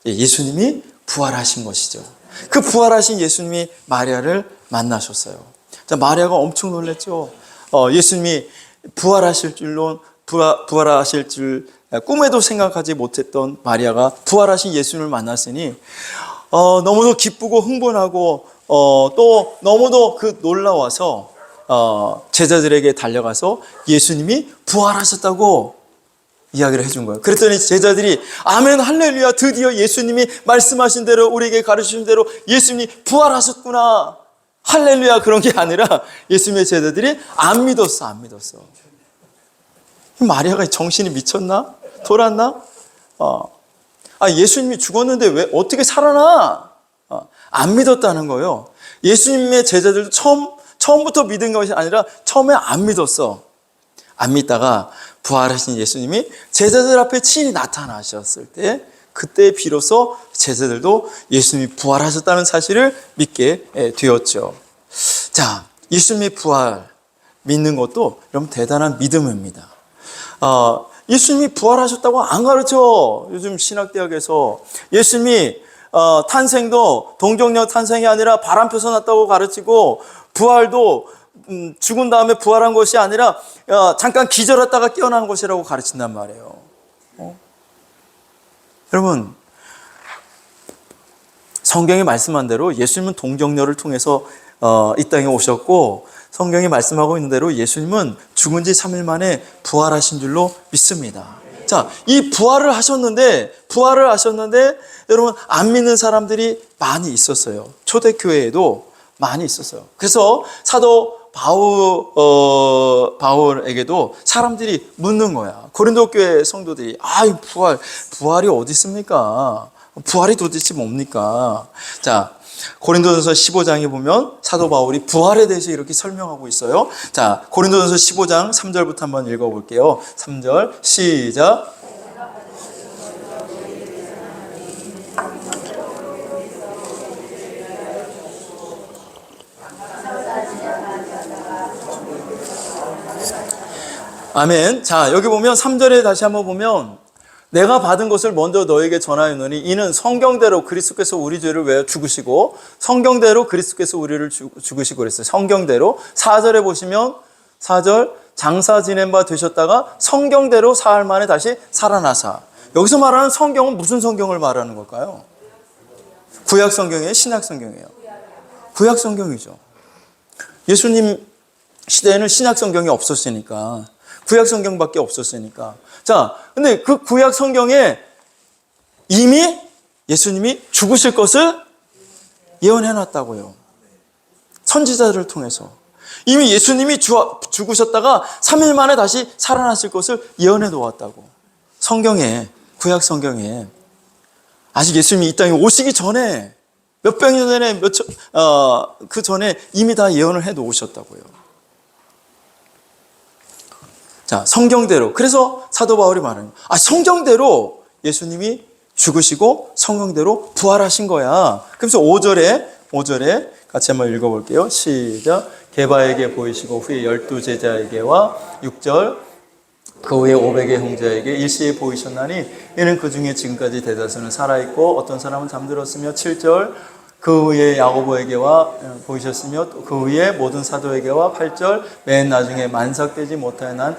[SPEAKER 2] 예수님이 부활하신 것이죠. 그 부활하신 예수님이 마리아를 만나셨어요. 자, 마리아가 엄청 놀랐죠. 예수님이 부활하실 줄 꿈에도 생각하지 못했던 마리아가 부활하신 예수님을 만났으니 너무도 기쁘고 흥분하고 또 너무도 놀라워서 제자들에게 달려가서 예수님이 부활하셨다고 이야기를 해준 거예요. 그랬더니 제자들이 아멘 할렐루야, 드디어 예수님이 말씀하신 대로 우리에게 가르치신 대로 예수님이 부활하셨구나 할렐루야, 그런 게 아니라 예수님의 제자들이 안 믿었어. 마리아가 정신이 미쳤나? 돌았나? 예수님이 죽었는데 왜 어떻게 살아나? 안 믿었다는 거예요. 예수님의 제자들도 처음부터 믿은 것이 아니라 처음에 안 믿었어. 안 믿다가 부활하신 예수님이 제자들 앞에 친히 나타나셨을 때 그때 비로소 제자들도 예수님이 부활하셨다는 사실을 믿게 되었죠. 자, 예수님의 부활 믿는 것도 여러분 대단한 믿음입니다. 예수님이 부활하셨다고 안 가르쳐. 요즘 신학대학에서 예수님이 탄생도 동정녀 탄생이 아니라 바람 펴서 났다고 가르치고, 부활도 죽은 다음에 부활한 것이 아니라 잠깐 기절했다가 깨어난 것이라고 가르친단 말이에요. 여러분, 성경이 말씀한 대로 예수님은 동정녀를 통해서 이 땅에 오셨고, 성경이 말씀하고 있는 대로 예수님은 죽은 지 3일 만에 부활하신 줄로 믿습니다. 자, 이 부활을 하셨는데 여러분, 안 믿는 사람들이 많이 있었어요. 초대교회에도 많이 있었어요. 그래서 사도 바울에게도 사람들이 묻는 거야. 고린도 교회 성도들이, 이 부활이 어디 있습니까? 부활이 도대체 뭡니까? 자, 고린도전서 15장에 보면 사도 바울이 부활에 대해서 이렇게 설명하고 있어요. 자, 고린도전서 15장 3절부터 한번 읽어볼게요. 3절 시작. 아멘. 자, 여기 보면 3절에 다시 한번 보면, 내가 받은 것을 먼저 너에게 전하였노니 이는 성경대로 그리스도께서 우리 죄를 위하여 죽으시고 성경대로 그리스도께서 우리를 죽으시고 그랬어요. 성경대로. 4절에 보시면 4절 장사 지낸 바 되셨다가 성경대로 사흘 만에 다시 살아나사. 여기서 말하는 성경은 무슨 성경을 말하는 걸까요? 구약 성경이에요? 신약 성경이에요? 구약 성경이죠. 예수님 시대에는 신약 성경이 없었으니까, 구약 성경밖에 없었으니까. 자, 근데 그 구약 성경에 이미 예수님이 죽으실 것을 예언해 놨다고요. 선지자들을 통해서. 이미 예수님이 죽으셨다가 3일 만에 다시 살아나실 것을 예언해 놓았다고. 성경에, 구약 성경에. 아직 예수님이 이 땅에 오시기 전에, 몇백 년 전에, 그 전에 이미 다 예언을 해 놓으셨다고요. 자, 성경대로. 그래서 사도 바울이 말하는 거예요. 성경대로 예수님이 죽으시고 성경대로 부활하신 거야. 그래서 5절에 같이 한번 읽어볼게요. 시작. 게바에게 보이시고 후에 12제자에게와 6절 그 후에 500의 형제에게 일시에 보이셨나니 이는 그 중에 지금까지 대다수는 살아있고 어떤 사람은 잠들었으며 7절 그 후에 야고보에게와 보이셨으며 그 후에 모든 사도에게와 8절 맨 나중에 만삭되지 못하여 난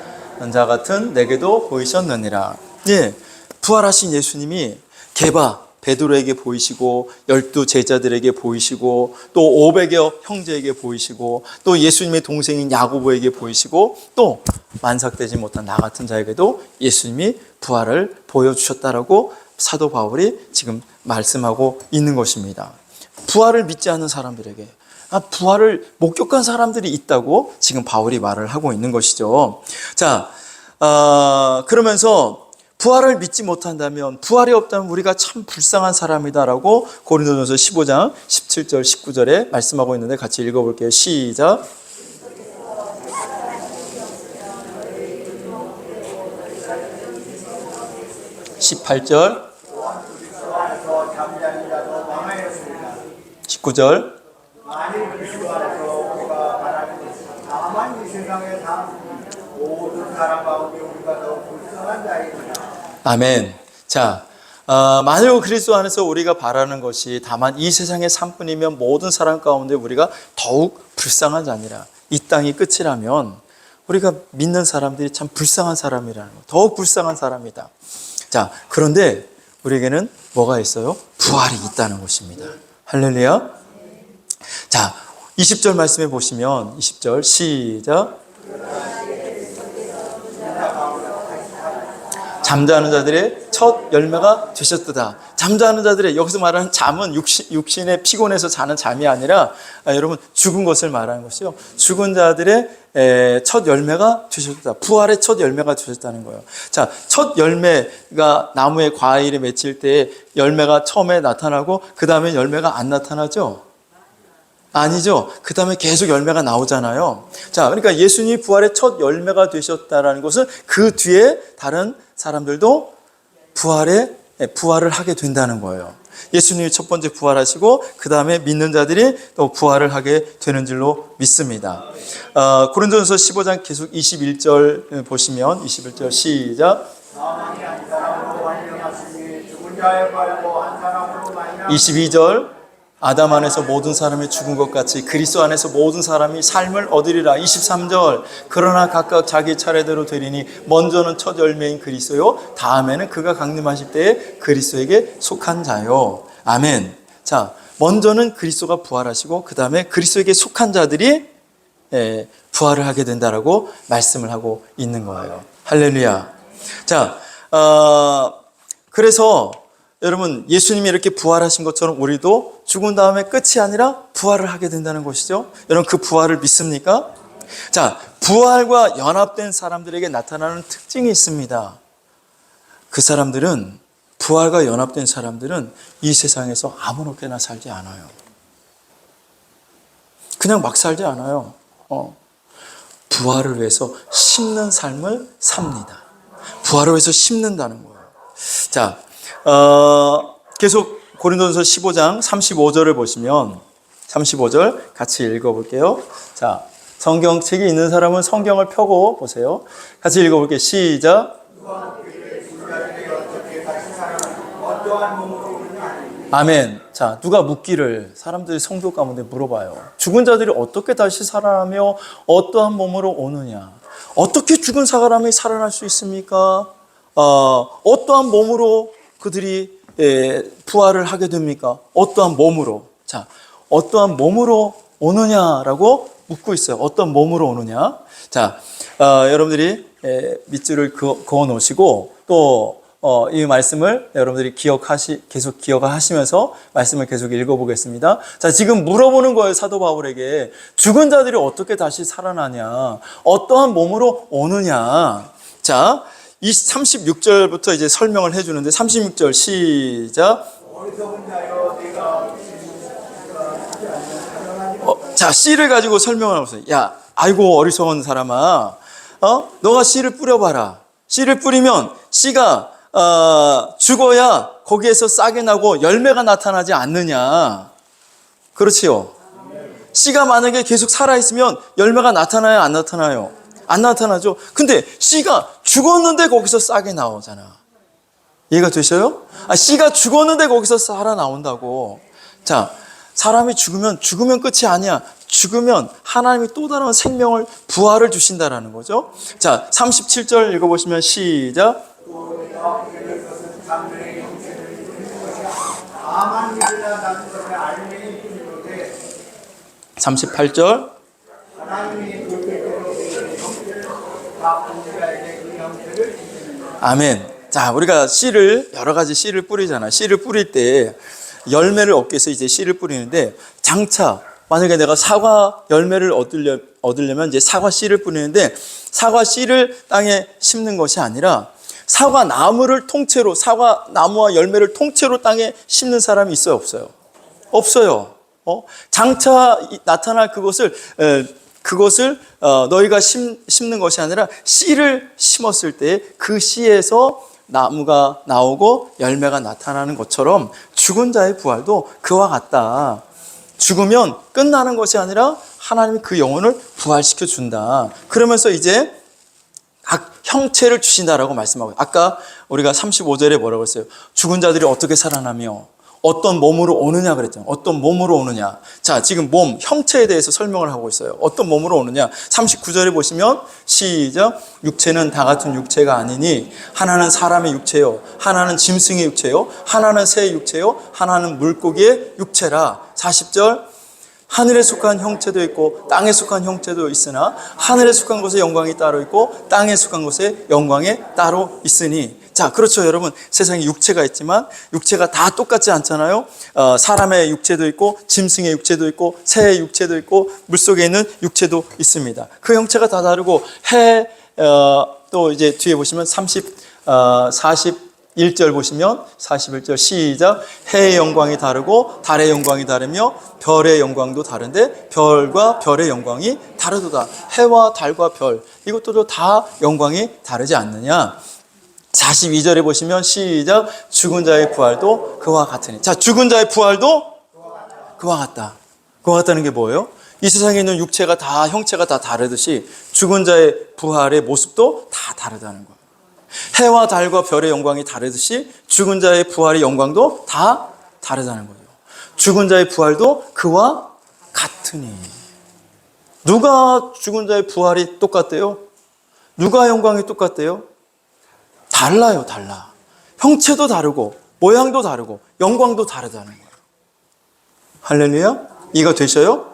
[SPEAKER 2] 자 같은 내게도 보이셨느니라. 예, 부활하신 예수님이 게바 베드로에게 보이시고 12제자들에게 보이시고 또 500여 형제에게 보이시고 또 예수님의 동생인 야고보에게 보이시고 또 만삭되지 못한 나 같은 자에게도 예수님이 부활을 보여주셨다라고 사도 바울이 지금 말씀하고 있는 것입니다. 부활을 믿지 않는 사람들에게, 부활을 목격한 사람들이 있다고 지금 바울이 말을 하고 있는 것이죠. 자, 그러면서 부활을 믿지 못한다면, 부활이 없다면 우리가 참 불쌍한 사람이다라고 고린도전서 15장 17절 19절에 말씀하고 있는데 같이 읽어볼게요. 시작. (18절) 19절
[SPEAKER 3] 만일 그리스도 안에서 우리가 바라는 것이 다만 이 세상에 산 모든 사람 가운데 우리가 더 불쌍한 자이구나.
[SPEAKER 2] 아멘. 자, 만일 그리스도 안에서 우리가 바라는 것이 다만 이 세상의 삶뿐이면 모든 사람 가운데 우리가 더욱 불쌍한 자니라. 이 땅이 끝이라면 우리가 믿는 사람들이 참 불쌍한 사람이라는 거, 더욱 불쌍한 사람이다. 자, 그런데 우리에게는 뭐가 있어요? 부활이 있다는 것입니다. 할렐루야. 자, 20절 말씀해 보시면 20절 잠자는 자들의 첫 열매가 되셨도다. 잠자는 자들의, 여기서 말하는 잠은 육신의 피곤해서 자는 잠이 아니라 여러분 죽은 것을 말하는 것이요. 죽은 자들의 첫 열매가 되셨다. 부활의 첫 열매가 되셨다는 거예요. 자, 첫 열매가 나무에 과일에 맺힐 때 열매가 처음에 나타나고 그 다음에 열매가 안 나타나죠? 아니죠. 그 다음에 계속 열매가 나오잖아요. 자, 그러니까 예수님이 부활의 첫 열매가 되셨다는 것은 그 뒤에 다른 사람들도 부활을 하게 된다는 거예요. 예수님이 첫 번째 부활하시고 그 다음에 믿는 자들이 또 부활을 하게 되는 줄로 믿습니다. 고린도전서 15장 계속 21절 보시면 21절 시작. 22절 아담 안에서 모든 사람이 죽은 것 같이 그리스도 안에서 모든 사람이 삶을 얻으리라. 23절 그러나 각각 자기 차례대로 되리니 먼저는 첫 열매인 그리스도요 다음에는 그가 강림하실 때에 그리스도에게 속한 자요. 아멘. 자, 먼저는 그리스도가 부활하시고 그 다음에 그리스도에게 속한 자들이 부활을 하게 된다라고 말씀을 하고 있는 거예요. 할렐루야. 자, 그래서 여러분 예수님이 이렇게 부활하신 것처럼 우리도 죽은 다음에 끝이 아니라 부활을 하게 된다는 것이죠. 여러분 그 부활을 믿습니까? 자, 부활과 연합된 사람들에게 나타나는 특징이 있습니다. 그 사람들은, 부활과 연합된 사람들은 이 세상에서 아무렇게나 살지 않아요. 그냥 막 살지 않아요. 부활을 위해서 심는 삶을 삽니다. 부활을 위해서 심는다는 거예요. 자, 계속 고린도전서 15장 35절을 보시면 35절 같이 읽어볼게요. 자, 성경책이 있는 사람은 성경을 펴고 보세요. 같이 읽어볼게요. 시작. 아멘. 자, 누가 묻기를, 사람들이 성도 가운데 물어봐요. 죽은 자들이 어떻게 다시 살아나며 어떠한 몸으로 오느냐? 어떻게 죽은 사람이 살아날 수 있습니까? 어떠한 몸으로 그들이 부활을 하게 됩니까? 어떠한 몸으로? 자, 어떠한 몸으로 오느냐라고 묻고 있어요. 어떤 몸으로 오느냐? 자, 여러분들이 밑줄을 그어 놓으시고 또 이 말씀을 여러분들이 계속 기억하시면서 말씀을 계속 읽어보겠습니다. 자, 지금 물어보는 거예요. 사도 바울에게. 죽은 자들이 어떻게 다시 살아나냐? 어떠한 몸으로 오느냐? 자, 이 36절부터 이제 설명을 해주는데 36절 시작. 자, 씨를 가지고 설명을 하고 있어요. 야, 아이고 어리석은 사람아, 너가 씨를 뿌려봐라. 씨를 뿌리면 씨가 죽어야 거기에서 싹이 나고 열매가 나타나지 않느냐. 그렇지요. 씨가 만약에 계속 살아있으면 열매가 나타나요, 안 나타나요? 안 나타나죠. 근데 씨가 죽었는데 거기서 싹이 나오잖아. 이해가 되셔요? 씨가 죽었는데 거기서 살아 나온다고. 자, 사람이 죽으면 끝이 아니야. 죽으면 하나님이 또 다른 생명을, 부활을 주신다라는 거죠. 자, 37절 읽어보시면 시작. 38절. 아멘. 자, 우리가 씨를, 여러 가지 씨를 뿌리잖아. 씨를 뿌릴 때 열매를 얻기 위해서 이제 씨를 뿌리는데, 장차 만약에 내가 사과 열매를 얻으려면 이제 사과 씨를 뿌리는데, 사과 씨를 땅에 심는 것이 아니라 사과 나무를 통째로, 사과 나무와 열매를 통째로 땅에 심는 사람이 있어요, 없어요? 없어요. 장차 나타날 그것을 너희가 심는 것이 아니라 씨를 심었을 때 그 씨에서 나무가 나오고 열매가 나타나는 것처럼 죽은 자의 부활도 그와 같다. 죽으면 끝나는 것이 아니라 하나님이 그 영혼을 부활시켜 준다. 그러면서 이제 각 형체를 주신다라고 말씀하고, 아까 우리가 35절에 뭐라고 했어요? 죽은 자들이 어떻게 살아나며 어떤 몸으로 오느냐 그랬잖아요. 어떤 몸으로 오느냐. 자, 지금 몸, 형체에 대해서 설명을 하고 있어요. 어떤 몸으로 오느냐. 39절에 보시면 시작. 육체는 다 같은 육체가 아니니 하나는 사람의 육체요, 하나는 짐승의 육체요, 하나는 새의 육체요, 하나는 물고기의 육체라. 40절. 하늘에 속한 형체도 있고 땅에 속한 형체도 있으나 하늘에 속한 것에 영광이 따로 있고 땅에 속한 것에 영광이 따로 있으니. 자, 그렇죠, 여러분. 세상에 육체가 있지만 육체가 다 똑같지 않잖아요. 사람의 육체도 있고 짐승의 육체도 있고 새의 육체도 있고 물속에 있는 육체도 있습니다. 그 형체가 다 다르고 또 이제 뒤에 보시면 41절 보시면 41절 시작. 해의 영광이 다르고 달의 영광이 다르며 별의 영광도 다른데 별과 별의 영광이 다르도다. 해와 달과 별 이것들도 다 영광이 다르지 않느냐. 42절에 보시면 시작. 죽은 자의 부활도 그와 같으니. 자, 죽은 자의 부활도 그와 같다. 그와 같다는 게 뭐예요? 이 세상에 있는 육체가 다 형체가 다 다르듯이 죽은 자의 부활의 모습도 다 다르다는 거예요. 해와 달과 별의 영광이 다르듯이 죽은 자의 부활의 영광도 다 다르다는 거죠. 죽은 자의 부활도 그와 같으니. 누가 죽은 자의 부활이 똑같대요? 누가 영광이 똑같대요? 달라요, 달라. 형체도 다르고 모양도 다르고 영광도 다르다는 거예요. 할렐루야? 이해가 되셔요?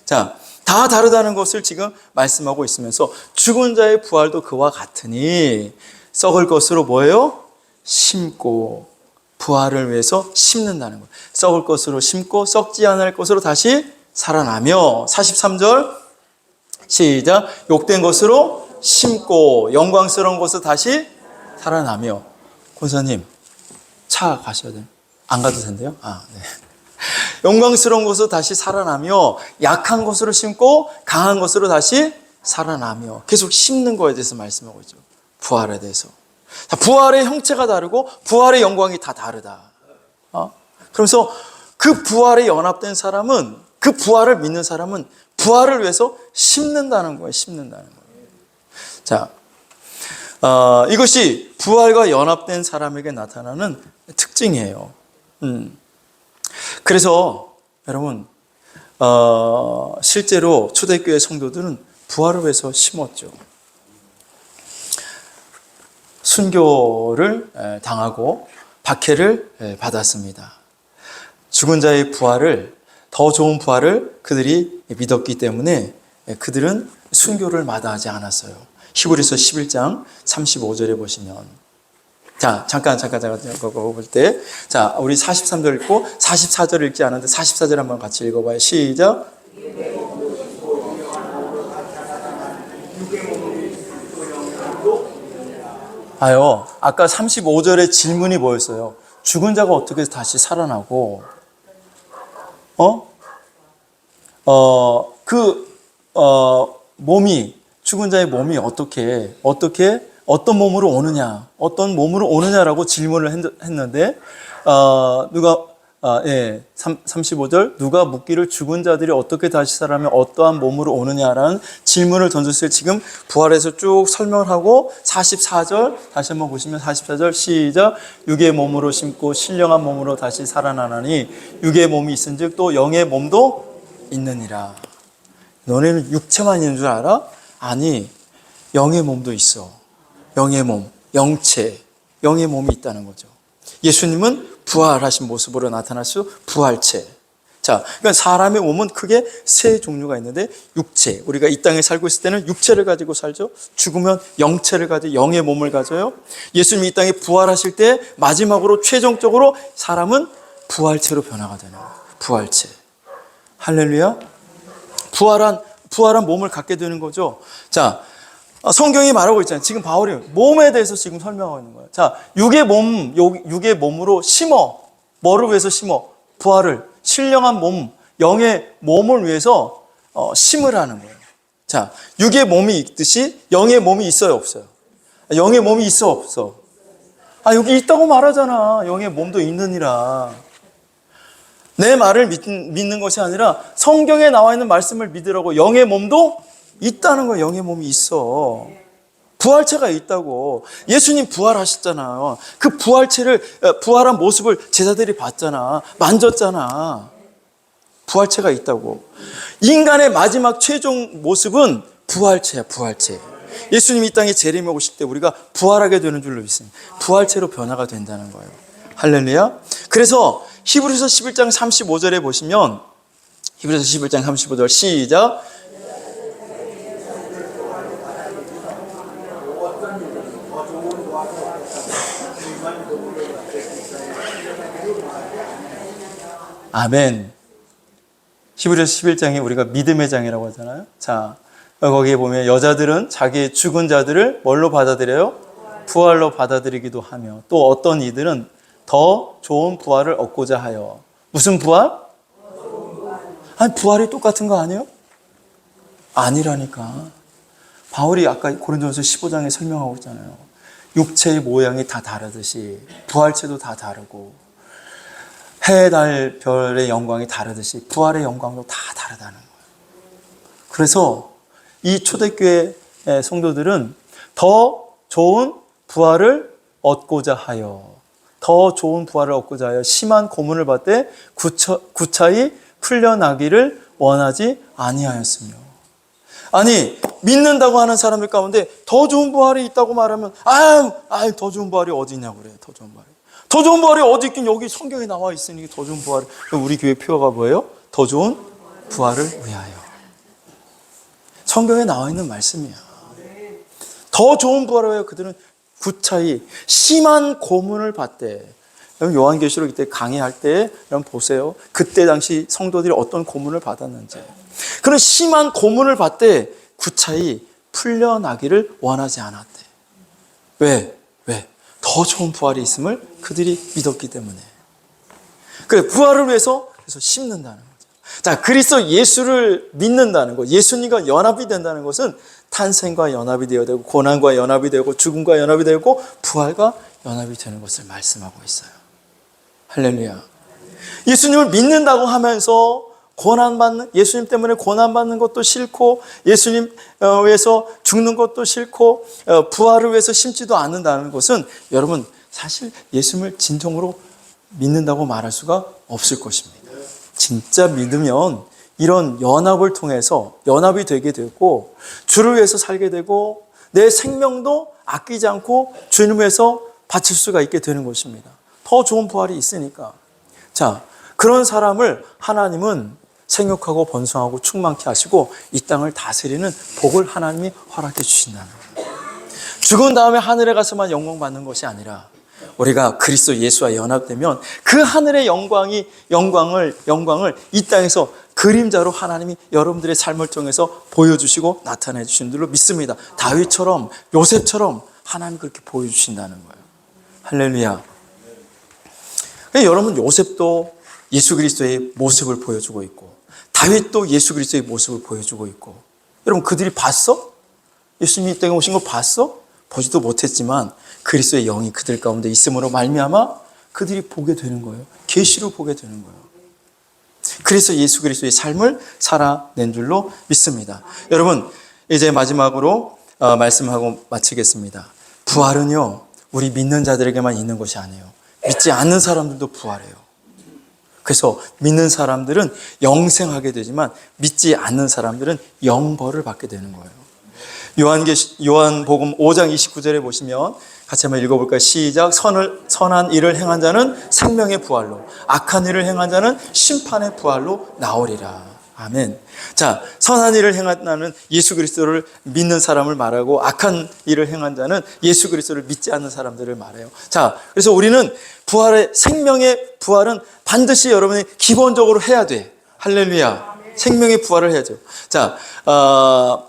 [SPEAKER 2] 자, 다 다르다는 것을 지금 말씀하고 있으면서 죽은 자의 부활도 그와 같으니 썩을 것으로 뭐예요? 심고 부활을 위해서 심는다는 거예요. 썩을 것으로 심고 썩지 않을 것으로 다시 살아나며 43절 시작. 욕된 것으로 심고 영광스러운 것으로 다시 살아나며. 권사님 차 가셔야 돼요? 안 가도 된대요? 네. 영광스러운 것으로 다시 살아나며 약한 것으로 심고 강한 것으로 다시 살아나며. 계속 심는 거에 대해서 말씀하고 있죠. 부활에 대해서. 부활의 형체가 다르고 부활의 영광이 다 다르다. 그러면서 그 부활에 연합된 사람은, 그 부활을 믿는 사람은 부활을 위해서 심는다는 거예요. 심는다는 거예요. 자, 이것이 부활과 연합된 사람에게 나타나는 특징이에요. 그래서 여러분, 실제로 초대교회 성도들은 부활을 위해서 심었죠. 순교를 당하고 박해를 받았습니다. 죽은 자의 부활을, 더 좋은 부활을 그들이 믿었기 때문에 그들은 순교를 마다하지 않았어요. 히브리서 11장 35절에 보시면, 자, 잠깐 볼 때, 자, 우리 43절 읽고 44절 읽지 않았는데 44절 한번 같이 읽어봐요. 시작. 아까 35절의 질문이 뭐였어요? 죽은 자가 어떻게 다시 살아나고, 죽은 자의 몸이 어떤 몸으로 오느냐, 어떤 몸으로 오느냐라고 질문을 했는데, 35절, 누가 묻기를 죽은 자들이 어떻게 다시 살아나며 어떠한 몸으로 오느냐라는 질문을 던졌을 때 지금 부활해서 쭉 설명을 하고 44절, 다시 한번 보시면 44절 시작. 육의 몸으로 심고 신령한 몸으로 다시 살아나나니 육의 몸이 있은즉 또 영의 몸도 있느니라. 너네는 육체만 있는 줄 알아? 아니, 영의 몸도 있어. 영의 몸, 영체, 영의 몸이 있다는 거죠. 예수님은 부활하신 모습으로 나타나서 부활체. 자, 그러니까 사람의 몸은 크게 세 종류가 있는데, 육체, 우리가 이 땅에 살고 있을 때는 육체를 가지고 살죠. 죽으면 영체를 가지고 영의 몸을 가져요. 예수님이 이 땅에 부활하실 때 마지막으로 최종적으로 사람은 부활체로 변화가 되는 거예요. 부활체. 할렐루야. 부활한 몸을 갖게 되는 거죠. 자, 성경이 말하고 있잖아요. 지금 바울이 몸에 대해서 지금 설명하고 있는 거예요. 자, 육의 몸으로 심어. 뭐를 위해서 심어? 부활을, 신령한 몸, 영의 몸을 위해서 심으라는 거예요. 자, 육의 몸이 있듯이 영의 몸이 있어요, 없어요? 영의 몸이 있어, 없어? 여기 있다고 말하잖아. 영의 몸도 있느니라. 내 말을 믿는 것이 아니라 성경에 나와 있는 말씀을 믿으라고. 영의 몸도 있다는 거예요. 영의 몸이 있어. 부활체가 있다고. 예수님 부활하셨잖아요. 그 부활한 모습을 제자들이 봤잖아. 만졌잖아. 부활체가 있다고. 인간의 마지막 최종 모습은 부활체야, 부활체. 예수님이 이 땅에 재림해 오실 때 우리가 부활하게 되는 줄로 믿습니다. 부활체로 변화가 된다는 거예요. 할렐루야. 그래서 히브리서 11장 35절에 보시면, 히브리서 11장 35절 시작. 아멘. 히브리서 11장에 우리가 믿음의 장이라고 하잖아요. 자, 거기에 보면 여자들은 자기의 죽은 자들을 뭘로 받아들여요? 부활로 받아들이기도 하며, 또 어떤 이들은 더 좋은 부활을 얻고자 하여. 무슨 부활? 아니, 부활이 똑같은 거 아니에요? 아니라니까. 바울이 아까 고린도전서 15장에 설명하고 있잖아요. 육체의 모양이 다 다르듯이 부활체도 다 다르고, 해, 달, 별의 영광이 다르듯이 부활의 영광도 다 다르다는 거예요. 그래서 이 초대교회 성도들은 더 좋은 부활을 얻고자 하여, 더 좋은 부활을 얻고자 하여 심한 고문을 받되 구차히 풀려나기를 원하지 아니하였으며. 아니, 믿는다고 하는 사람들 가운데 더 좋은 부활이 있다고 말하면 더 좋은 부활이 어디 있냐고 그래요. 더 좋은 부활이. 더 좋은 부활이 어디 있긴, 여기 성경에 나와 있으니 더 좋은 부활. 우리 교회 표어가 뭐예요? 더 좋은 부활을 위하여. 성경에 나와 있는 말씀이야. 더 좋은 부활을 위하여 그들은 구차히 심한 고문을 받대. 요한계시록 이때 강의할 때 여러분 보세요. 그때 당시 성도들이 어떤 고문을 받았는지. 그런 심한 고문을 받되 구차히 풀려나기를 원하지 않았대. 왜? 더 좋은 부활이 있음을 그들이 믿었기 때문에. 그래, 부활을 위해서 그래서 심는다는 거죠. 자, 그리스도 예수를 믿는다는 것, 예수님과 연합이 된다는 것은 탄생과 연합이 되어야 되고, 고난과 연합이 되고, 죽음과 연합이 되고, 부활과 연합이 되는 것을 말씀하고 있어요. 할렐루야. 예수님을 믿는다고 하면서 예수님 때문에 고난받는 것도 싫고, 예수님 위해서 죽는 것도 싫고, 부활을 위해서 심지도 않는다는 것은 여러분 사실 예수님을 진정으로 믿는다고 말할 수가 없을 것입니다. 진짜 믿으면 이런 연합을 통해서 연합이 되게 되고, 주를 위해서 살게 되고, 내 생명도 아끼지 않고 주님 위해서 바칠 수가 있게 되는 것입니다. 더 좋은 부활이 있으니까. 자, 그런 사람을 하나님은 생육하고 번성하고 충만케 하시고 이 땅을 다스리는 복을 하나님이 허락해 주신다는 거예요. 죽은 다음에 하늘에 가서만 영광 받는 것이 아니라 우리가 그리스도 예수와 연합되면 그 하늘의 영광을 이 땅에서 그림자로 하나님이 여러분들의 삶을 통해서 보여주시고 나타내 주신 줄로 믿습니다. 다윗처럼, 요셉처럼 하나님이 그렇게 보여주신다는 거예요. 할렐루야. 여러분, 요셉도 예수 그리스도의 모습을 보여주고 있고, 다윗도 예수 그리스도의 모습을 보여주고 있고, 여러분 그들이 봤어? 예수님이 이 땅에 오신 거 봤어? 보지도 못했지만 그리스도의 영이 그들 가운데 있음으로 말미암아 그들이 보게 되는 거예요. 계시로 보게 되는 거예요. 그래서 예수 그리스도의 삶을 살아낸 줄로 믿습니다. 여러분, 이제 마지막으로 말씀하고 마치겠습니다. 부활은요, 우리 믿는 자들에게만 있는 것이 아니에요. 믿지 않는 사람들도 부활해요. 그래서 믿는 사람들은 영생하게 되지만 믿지 않는 사람들은 영벌을 받게 되는 거예요. 요한복음 5장 29절에 보시면 같이 한번 읽어볼까요? 시작. 선한 일을 행한 자는 생명의 부활로, 악한 일을 행한 자는 심판의 부활로 나오리라. 아멘. 자, 선한 일을 행한 자는 예수 그리스도를 믿는 사람을 말하고, 악한 일을 행한 자는 예수 그리스도를 믿지 않는 사람들을 말해요. 자, 그래서 우리는 생명의 부활은 반드시 여러분이 기본적으로 해야 돼. 할렐루야. 생명의 부활을 해야죠. 자,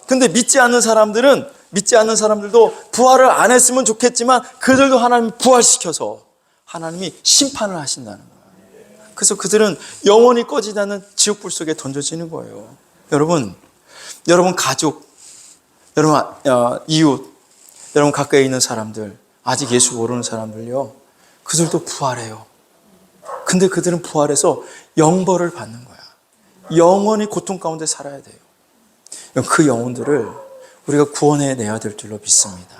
[SPEAKER 2] 근데 믿지 않는 사람들도 부활을 안 했으면 좋겠지만 그들도 하나님이 부활시켜서 하나님이 심판을 하신다는 거예요. 그래서 그들은 영원히 꺼지지 않는 지옥불 속에 던져지는 거예요. 여러분 가족, 여러분 이웃, 여러분 가까이 있는 사람들, 아직 예수 모르는 사람들요, 그들도 부활해요. 근데 그들은 부활해서 영벌을 받는 거야. 영원히 고통 가운데 살아야 돼요. 그 영혼들을 우리가 구원해내야 될 줄로 믿습니다.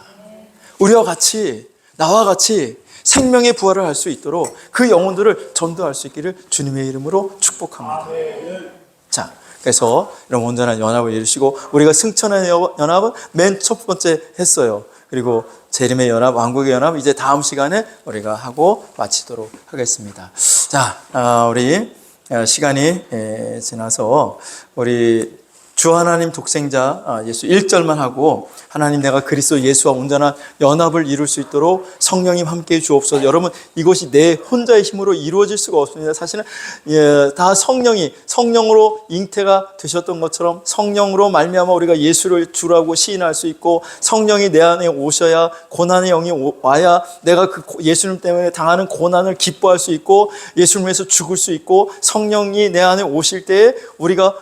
[SPEAKER 2] 나와 같이 생명의 부활을 할 수 있도록 그 영혼들을 전도할 수 있기를 주님의 이름으로 축복합니다. 자, 그래서 여러분 온전한 연합을 이루시고, 우리가 승천의 연합은 맨 첫 번째 했어요. 그리고 재림의 연합, 왕국의 연합 이제 다음 시간에 우리가 하고 마치도록 하겠습니다. 자, 우리 시간이 지나서 우리 주 하나님 독생자 예수 1절만 하고 하나님 내가 그리스도 예수와 온전한 연합을 이룰 수 있도록 성령님 함께해 주옵소서. 여러분 이것이 내 혼자의 힘으로 이루어질 수가 없습니다. 사실은 다 성령으로 잉태가 되셨던 것처럼 성령으로 말미암아 우리가 예수를 주라고 시인할 수 있고 성령이 내 안에 오셔야 고난의 영이 와야 내가 그 예수님 때문에 당하는 고난을 기뻐할 수 있고 예수님 위해서 죽을 수 있고 성령이 내 안에 오실 때에 우리가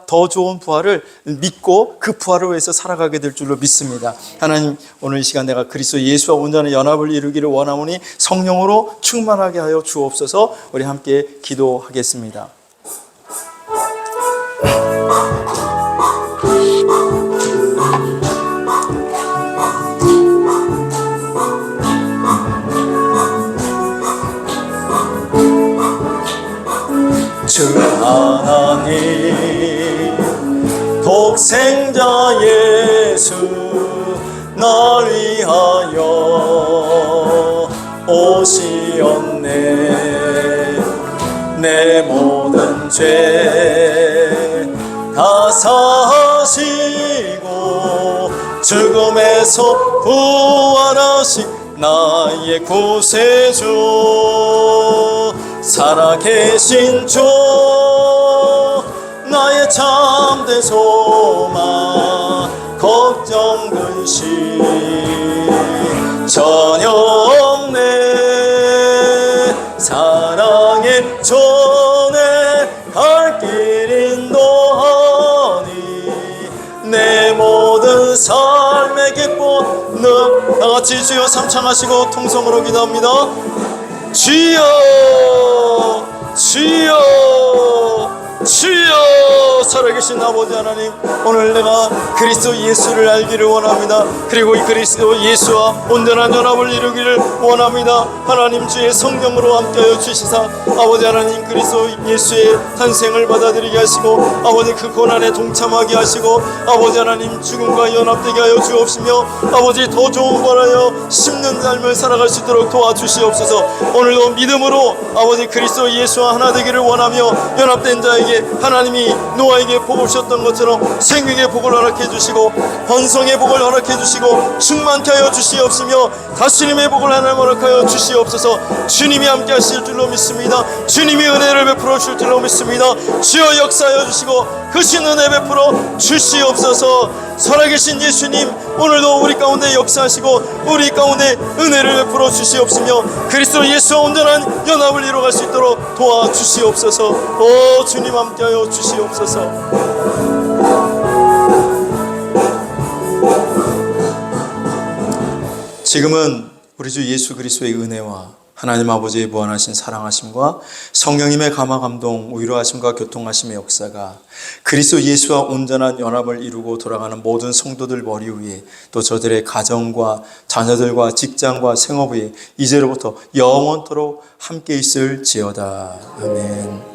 [SPEAKER 2] 더 좋은 부활을 믿고 그 부활을 위해서 살아가게 될 줄로 믿습니다. 하나님 오늘 이 시간 내가 그리스도 예수와 온전한 연합을 이루기를 원하오니 성령으로 충만하게 하여 주옵소서. 우리 함께 기도하겠습니다. 주 하나님 독생자 예수 날 위하여 오시었네. 내 모든 죄 다 사시고 죽음에서 부활하신 나의 구세주 살아계신 주 나의 참된 소망 걱정 근심 전혀 없네. 사랑의 전에 갈 길 인도하니 내 모든 삶의 기쁨 다 같이 주여 삼창하시고 통성으로 기도합니다. 주여 주여 주여 살아계신 아버지 하나님 오늘 내가 그리스도 예수를 알기를 원합니다. 그리고 이 그리스도 예수와 온전한 연합을 이루기를 원합니다. 하나님 주의 성령으로 함께하여 주시사 아버지 하나님 그리스도 예수의 탄생을 받아들이게 하시고 아버지 그 고난에 동참하게 하시고 아버지 하나님 죽음과 연합되게 하여 주옵시며 아버지 더 좋은 부활하여 심는 삶을 살아갈 수 있도록 도와주시옵소서. 오늘도 믿음으로 아버지 그리스도 예수와 하나 되기를 원하며 연합된 자에게 하나님이 노아에게 복을 주셨던 것처럼 생명의 복을 허락해 주시고 번성의 복을 허락해 주시고 충만케 하여 주시옵시며 다스림의 복을 하나님 허락하여 주시옵소서. 주님이 함께 하실 줄로 믿습니다. 주님이 은혜를 베풀어 주실 줄로 믿습니다. 주여 역사하여 주시고 크신 은혜 베풀어 주시옵소서. 살아계신 예수님 오늘도 우리 가운데 역사하시고 우리 가운데 은혜를 베풀어 주시옵시며 그리스도 예수와 온전한 연합을 이루어갈 수 있도록 도와주시옵소서. 오 주님 함께하여 주시옵소서. 지금은 우리 주 예수 그리스도의 은혜와 하나님 아버지의 무한하신 사랑하심과 성령님의 감화 감동 위로하심과 교통하심의 역사가 그리스도 예수와 온전한 연합을 이루고 돌아가는 모든 성도들 머리 위에 또 저들의 가정과 자녀들과 직장과 생업 위에 이제로부터 영원토록 함께 있을지어다. 아멘.